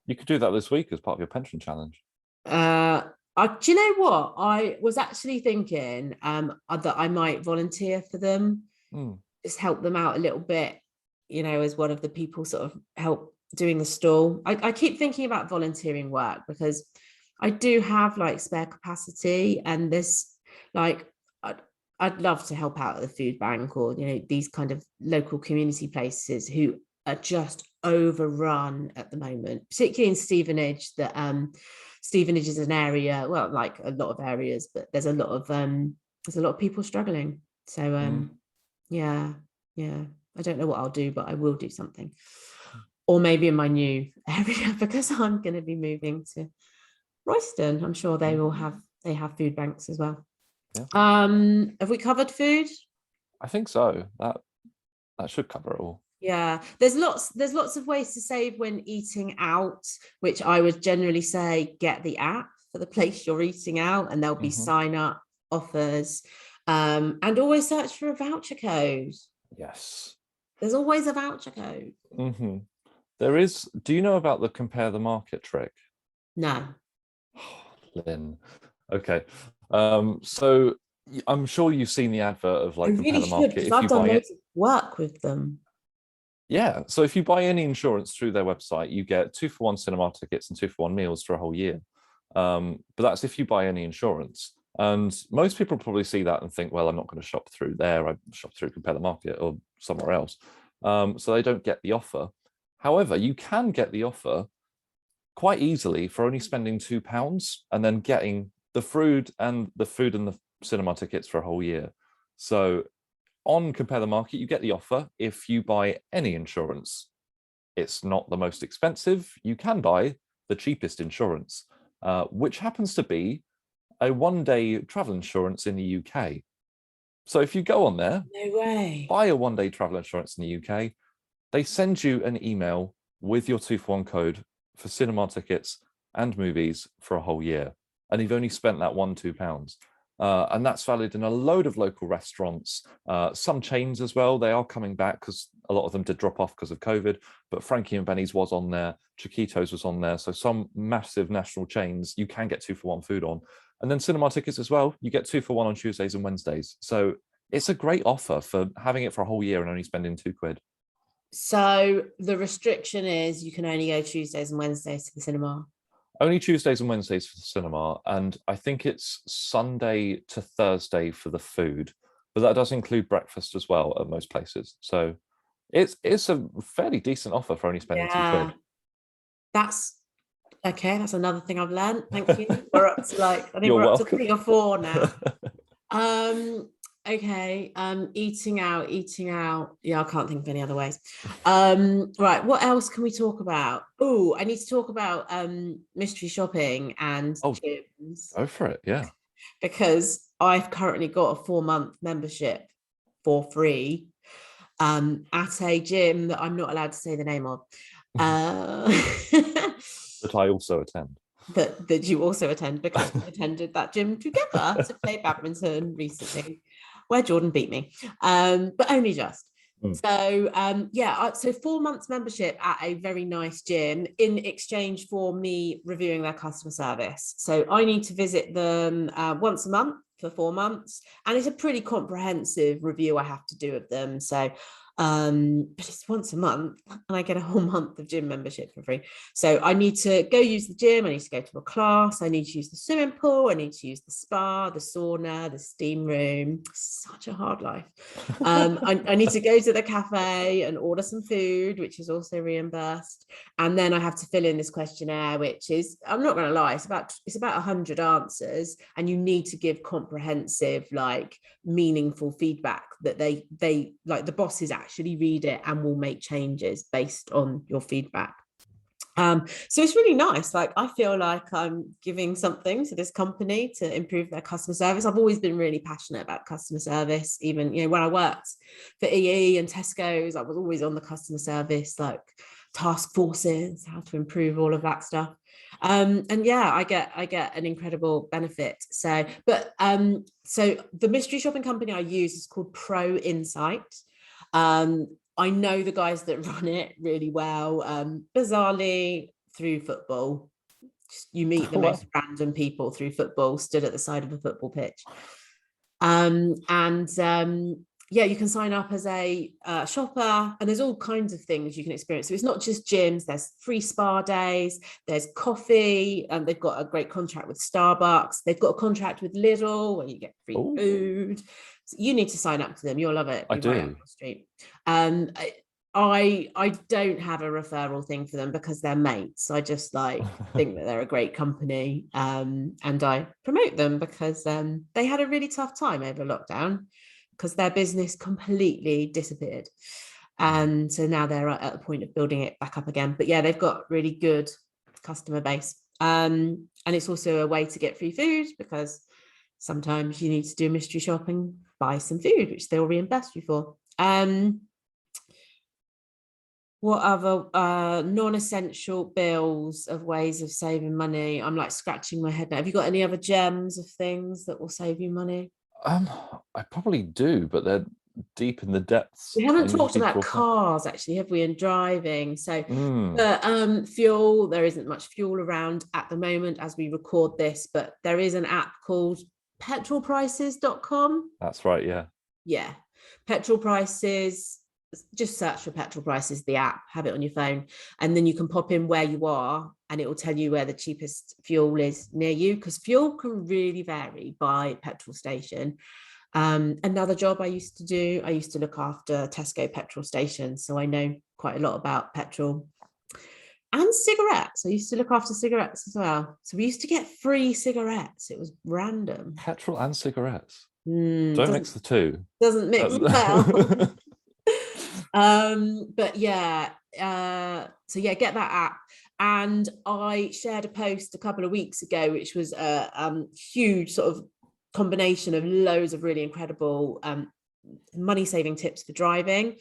You could do that this week as part of your pension challenge. Do you know what? I was actually thinking that I might volunteer for them, just help them out a little bit, you know, as one of the people sort of help doing the stall. I keep thinking about volunteering work because I do have like spare capacity, and this, like, I'd love to help out at the food bank, or, you know, these kind of local community places who are just overrun at the moment, particularly in Stevenage. That Stevenage is an area, well, like a lot of areas, but there's a lot of people struggling. So yeah, I don't know what I'll do, but I will do something. Or maybe in my new area, because I'm going to be moving to Royston. I'm sure they have food banks as well. Yeah. Have we covered food? I think so. That should cover it all. Yeah, there's lots of ways to save when eating out, which I would generally say get the app for the place you're eating out, and there'll be sign up offers, and always search for a voucher code. Yes, there's always a voucher code. There is. Do you know about the compare the market trick? No. Lynn. Okay. So I'm sure you've seen the advert of like compare the market. If I've done loads of work with them. Yeah. So if you buy any insurance through their website, you get 2-for-1 cinema tickets and 2-for-1 meals for a whole year. But that's if you buy any insurance. And most people probably see that and think, well, I'm not going to shop through there. I shop through Compare the Market or somewhere else. So they don't get the offer. However, you can get the offer quite easily for only spending £2 and then getting the food and the cinema tickets for a whole year. So on Compare the Market, you get the offer if you buy any insurance. It's not the most expensive. You can buy the cheapest insurance, which happens to be a one-day travel insurance in the UK. So if you go on there, no way, buy a one-day travel insurance in the UK, they send you an email with your 2-for-1 code for cinema tickets and movies for a whole year. And you've only spent that £2. And that's valid in a load of local restaurants, some chains as well. They are coming back because a lot of them did drop off because of COVID, but Frankie and Benny's was on there, Chiquitos was on there. So some massive national chains, you can get 2-for-1 food on. And then cinema tickets as well, you get 2-for-1 on Tuesdays and Wednesdays. So it's a great offer for having it for a whole year and only spending £2. So the restriction is you can only go Tuesdays and Wednesdays to the cinema. Only Tuesdays and Wednesdays for the cinema, and I think it's Sunday to Thursday for the food, but that does include breakfast as well at most places. So it's a fairly decent offer for only spending £2. That's okay. That's another thing I've learned. Thank you. We're up to like, I think we're up to 3 or 4 now. Okay. Eating out. Yeah, I can't think of any other ways. Right. What else can we talk about? Oh, I need to talk about mystery shopping and Oh, gyms, go for it. Yeah. because I've currently got a 4-month membership for free at a gym that I'm not allowed to say the name of. Uh, That I also attend. that you also attend, because we attended that gym together to play badminton recently, where Jordan beat me, but only just. So yeah, so 4 months membership at a very nice gym in exchange for me reviewing their customer service. So I need to visit them once a month for 4 months, and it's a pretty comprehensive review I have to do of them. So but it's once a month and I get a whole month of gym membership for free. So I need to go use the gym, I need to go to a class, I need to use the swimming pool, I need to use the spa, the sauna, the steam room. Such a hard life. I need to go to the cafe and order some food, which is also reimbursed, and then I have to fill in this questionnaire, which is, I'm not going to lie, it's about 100 answers, and you need to give comprehensive, like, meaningful feedback that they like, the bosses actually read it and will make changes based on your feedback. So it's really nice. Like, I feel like I'm giving something to this company to improve their customer service. I've always been really passionate about customer service. Even, when I worked for EE and Tesco's, I was always on the customer service, like, task forces, how to improve all of that stuff. And yeah, I get an incredible benefit. So, but so the mystery shopping company I use is called Pro Insight. I know the guys that run it really well, bizarrely through football. You meet the most random people through football, stood at the side of a football pitch. Yeah, you can sign up as a shopper, and there's all kinds of things you can experience. So it's not just gyms, there's free spa days, there's coffee, and they've got a great contract with Starbucks. They've got a contract with Lidl where you get free food. So you need to sign up to them. You'll love it. I do. Right up the street. I don't have a referral thing for them because they're mates. I just think that they're a great company, and I promote them because they had a really tough time over lockdown because their business completely disappeared, and so now they're at the point of building it back up again. But yeah, they've got really good customer base, and it's also a way to get free food, because sometimes you need to do mystery shopping, buy some food which they'll reimburse you for. What other non-essential bills of ways of saving money? I'm like scratching my head now. Have you got any other gems of things that will save you money? I probably do, but they're deep in the depths. We haven't talked about cars, actually, have we, and driving? So fuel, there isn't much fuel around at the moment as we record this, but there is an app called petrolprices.com. That's right, yeah. Yeah, petrol prices. Just search for petrol prices, the app, have it on your phone, and then you can pop in where you are and it will tell you where the cheapest fuel is near you, because fuel can really vary by petrol station. Another job I used to do, I used to look after Tesco petrol stations, so I know quite a lot about petrol. And cigarettes, I used to look after cigarettes as well, so we used to get free cigarettes. It was random. Petrol and cigarettes. Don't mix the two. Doesn't mix well. But yeah, so yeah, get that app. And I shared a post a couple of weeks ago which was a huge sort of combination of loads of really incredible money saving tips for driving.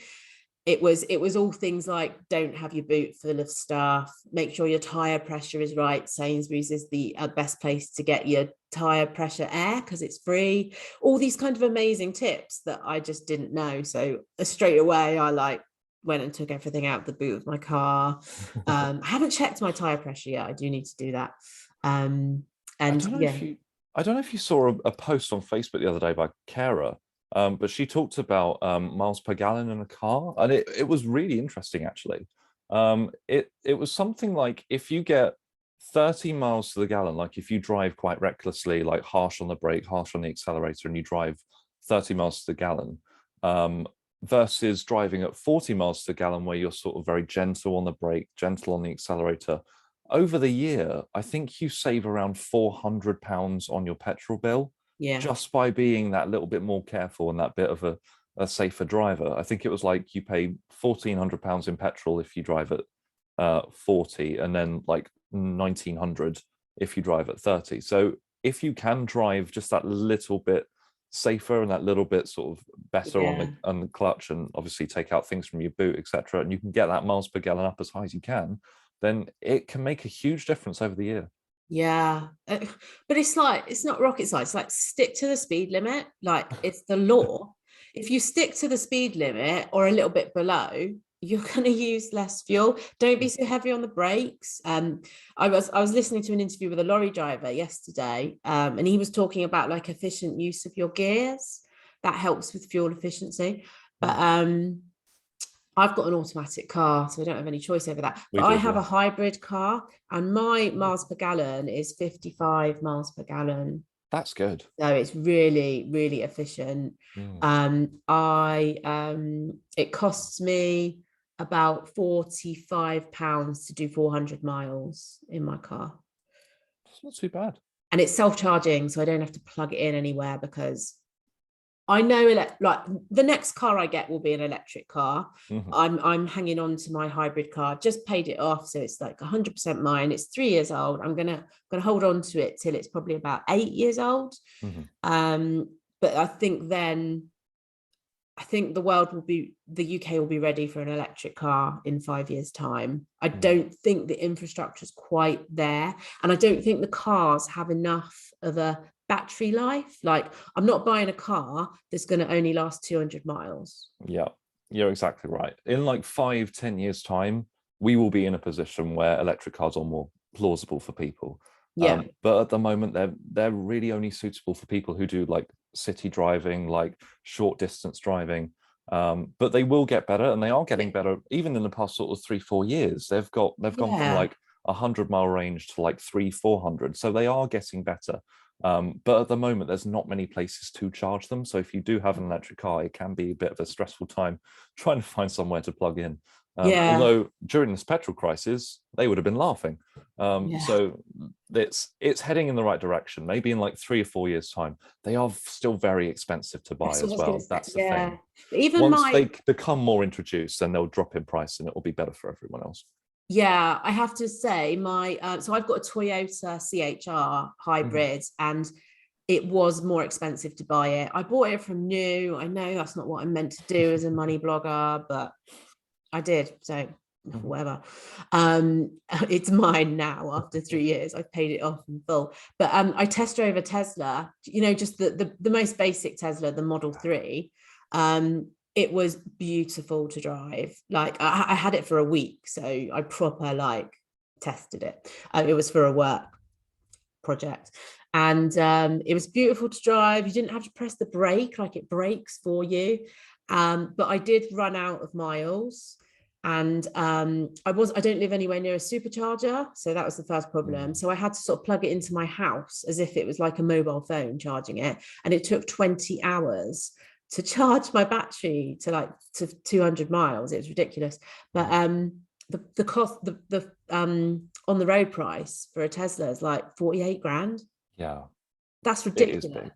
It was all things like, don't have your boot full of stuff, make sure your tire pressure is right. Sainsbury's is the best place to get your tire pressure air because it's free. All these kind of amazing tips that I just didn't know. So straight away I went and took everything out of the boot of my car. I haven't checked my tire pressure yet. I do need to do that. And I don't know if you saw a post on Facebook the other day by Kara, but she talked about miles per gallon in a car, and it was really interesting, actually. It was something like, if you get 30 miles to the gallon, like if you drive quite recklessly, like harsh on the brake, harsh on the accelerator, and you drive 30 miles to the gallon, versus driving at 40 miles to the gallon, where you're sort of very gentle on the brake, gentle on the accelerator, over the year, I think you save around £400 on your petrol bill. Yeah. just by being that little bit more careful and that bit of a safer driver. I think it was like you pay £1,400 in petrol if you drive at 40, and then like 1,900 if you drive at 30. So if you can drive just that little bit safer and that little bit sort of better on the clutch, and obviously take out things from your boot, etc., and you can get that miles per gallon up as high as you can, then it can make a huge difference over the year. Yeah, but it's like, it's not rocket science. It's like, stick to the speed limit. Like, it's the law. If you stick to the speed limit or a little bit below, you're going to use less fuel. Don't be so heavy on the brakes. I was listening to an interview with a lorry driver yesterday, and he was talking about like efficient use of your gears. That helps with fuel efficiency. But I've got an automatic car, so I don't have any choice over that. But I have a hybrid car, and my miles per gallon is 55 miles per gallon. That's good. So it's really, really efficient. It costs me about £45 to do 400 miles in my car. It's not too bad. And it's self-charging, so I don't have to plug it in anywhere, because I know like the next car I get will be an electric car. I'm hanging on to my hybrid car. Just paid it off, so it's like 100% mine. It's 3 years old. I'm gonna hold on to it till it's probably about 8 years old. But I think the UK will be ready for an electric car in 5 years' time. I don't think the infrastructure is quite there, and I don't think the cars have enough of a battery life. Like, I'm not buying a car that's going to only last 200 miles. Yeah, you're exactly right. In like 5-10 years time, we will be in a position where electric cars are more plausible for people. But at the moment, they're really only suitable for people who do like city driving, like short distance driving. But they will get better, and they are getting better. Even in the past sort of 3-4 years, they've gone from like 100-mile range to like 300-400. So they are getting better. But at the moment, there's not many places to charge them. So if you do have an electric car, it can be a bit of a stressful time trying to find somewhere to plug in. Although during this petrol crisis, they would have been laughing. So it's heading in the right direction. Maybe in like 3 or 4 years' time, they are still very expensive to buy as well. That's the thing. Even once they become more introduced, then they'll drop in price, and it will be better for everyone else. Yeah, I have to say, so I've got a Toyota CHR hybrid, and it was more expensive to buy it. I bought it from new. I know that's not what I'm meant to do as a money blogger, but I did. So whatever. It's mine now after 3 years. I've paid it off in full. But I test drove a Tesla, just the most basic Tesla, the Model 3. It was beautiful to drive. Like, I had it for a week, so I proper like tested it. It was for a work project, and it was beautiful to drive. You didn't have to press the brake, like it brakes for you. But I did run out of miles, and I don't live anywhere near a supercharger, so that was the first problem. So I had to sort of plug it into my house as if it was like a mobile phone, charging it, and it took 20 hours to charge my battery to 200 miles. It was ridiculous. But the cost, the on the road price for a Tesla is like 48 grand. Yeah, that's ridiculous. It is big.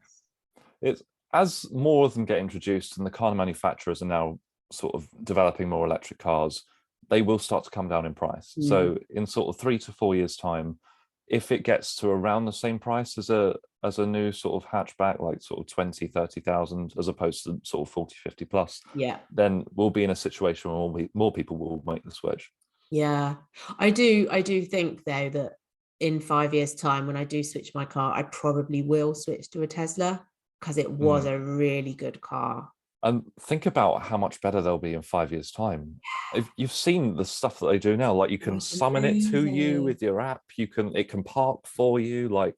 It's as more of them get introduced, and the car manufacturers are now sort of developing more electric cars, they will start to come down in price. So in sort of 3 to 4 years' time, if it gets to around the same price as a new sort of hatchback, like sort of 20,000-30,000, as opposed to sort of 40-50 plus, then we'll be in a situation where more people will make the switch. Yeah, I do think though that in 5 years' time, when I do switch my car, I probably will switch to a Tesla, because it was a really good car. And think about how much better they'll be in 5 years' time. If you've seen the stuff that they do now, like you can summon it to you with your app, it can park for you, like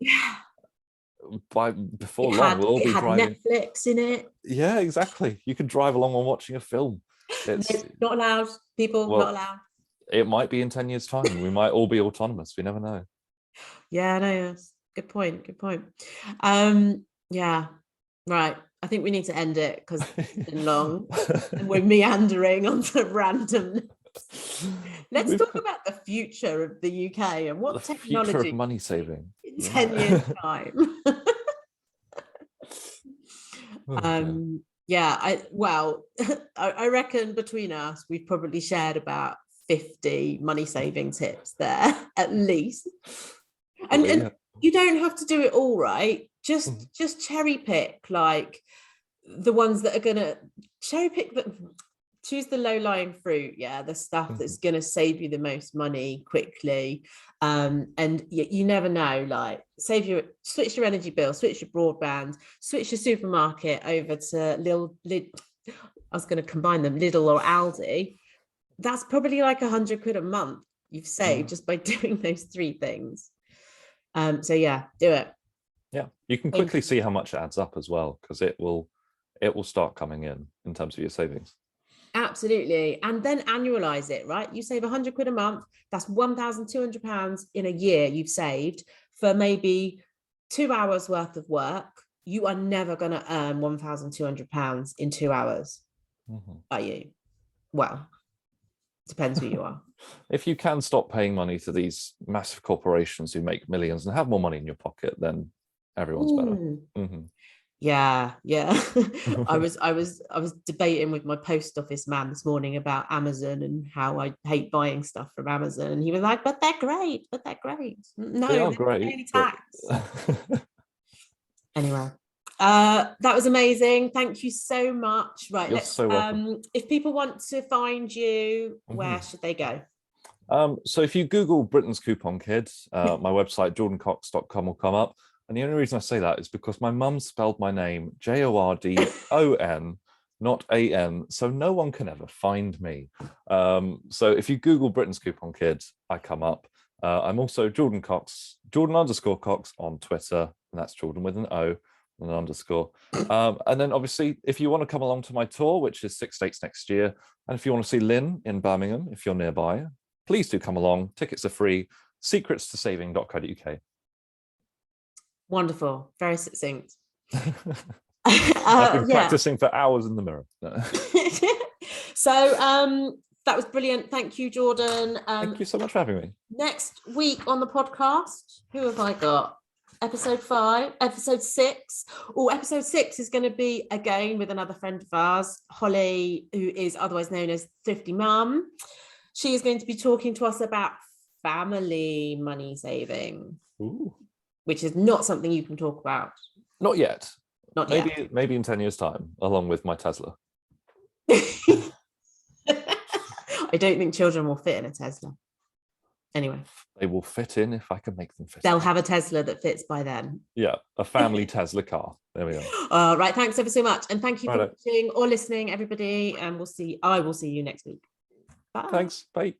before long we'll all be driving. Netflix in it. Yeah, exactly. You can drive along while watching a film. It's not allowed, people. Not allowed. It might be in 10 years' time. We might all be autonomous. We never know. Yeah, no, good point. Yeah, right. I think we need to end it because it's been long and we're meandering onto random. Let's talk about the future of the UK and what technology. Future of money saving. In 10 years' time. Oh, dear. I reckon between us, we've probably shared about 50 money saving tips there, at least. And you don't have to do it all, right? Just cherry pick, like the ones that are gonna choose the low-lying fruit, the stuff that's gonna save you the most money quickly. And you never know, like switch your energy bill, switch your broadband, switch your supermarket over to I was going to combine them, Lidl or Aldi. That's probably like £100 a month you've saved just by doing those 3 things. So yeah, do it. Yeah, you can quickly see how much it adds up as well, because it will start coming in terms of your savings. Absolutely. And then annualize it, right? You save £100 a month. That's £1,200 in a year you've saved for maybe 2 hours worth of work. You are never going to earn £1,200 in 2 hours, are you? Well, depends who you are. If you can stop paying money to these massive corporations who make millions and have more money in your pocket, then everyone's better. Yeah. I was debating with my post office man this morning about Amazon and how I hate buying stuff from Amazon, and he was like, but they're great. No, they are great. Only tax. Anyway, that was amazing. Thank you so much. Right, You're so welcome. If people want to find you, where should they go? So if you Google Britain's Coupon Kid, my website jordancox.com will come up. And the only reason I say that is because my mum spelled my name JORDON, not AN, so no one can ever find me. So if you Google Britain's Coupon Kid, I come up. I'm also Jordan Cox, Jordan_Cox on Twitter, and that's Jordan with an O and an underscore. And then obviously, if you want to come along to my tour, which is 6 dates next year, and if you want to see Lynn in Birmingham, if you're nearby, please do come along. Tickets are free. secretstosaving.co.uk. Wonderful. Very succinct. I've been practicing for hours in the mirror. So that was brilliant. Thank you, Jordan. Thank you so much for having me. Next week on the podcast, who have I got? Episode 5, episode 6. Oh, episode 6 is going to be again with another friend of ours, Holly, who is otherwise known as Thrifty Mum. She is going to be talking to us about family money saving. Ooh. Which is not something you can talk about. Not yet. Yet. Maybe in 10 years' time, along with my Tesla. I don't think children will fit in a Tesla. Anyway. They will fit in if I can make them fit. They'll have a Tesla that fits by then. Yeah, a family Tesla car. There we are. Right, thanks ever so much. And thank you for watching or listening, everybody. And I will see you next week. Bye. Thanks. Bye.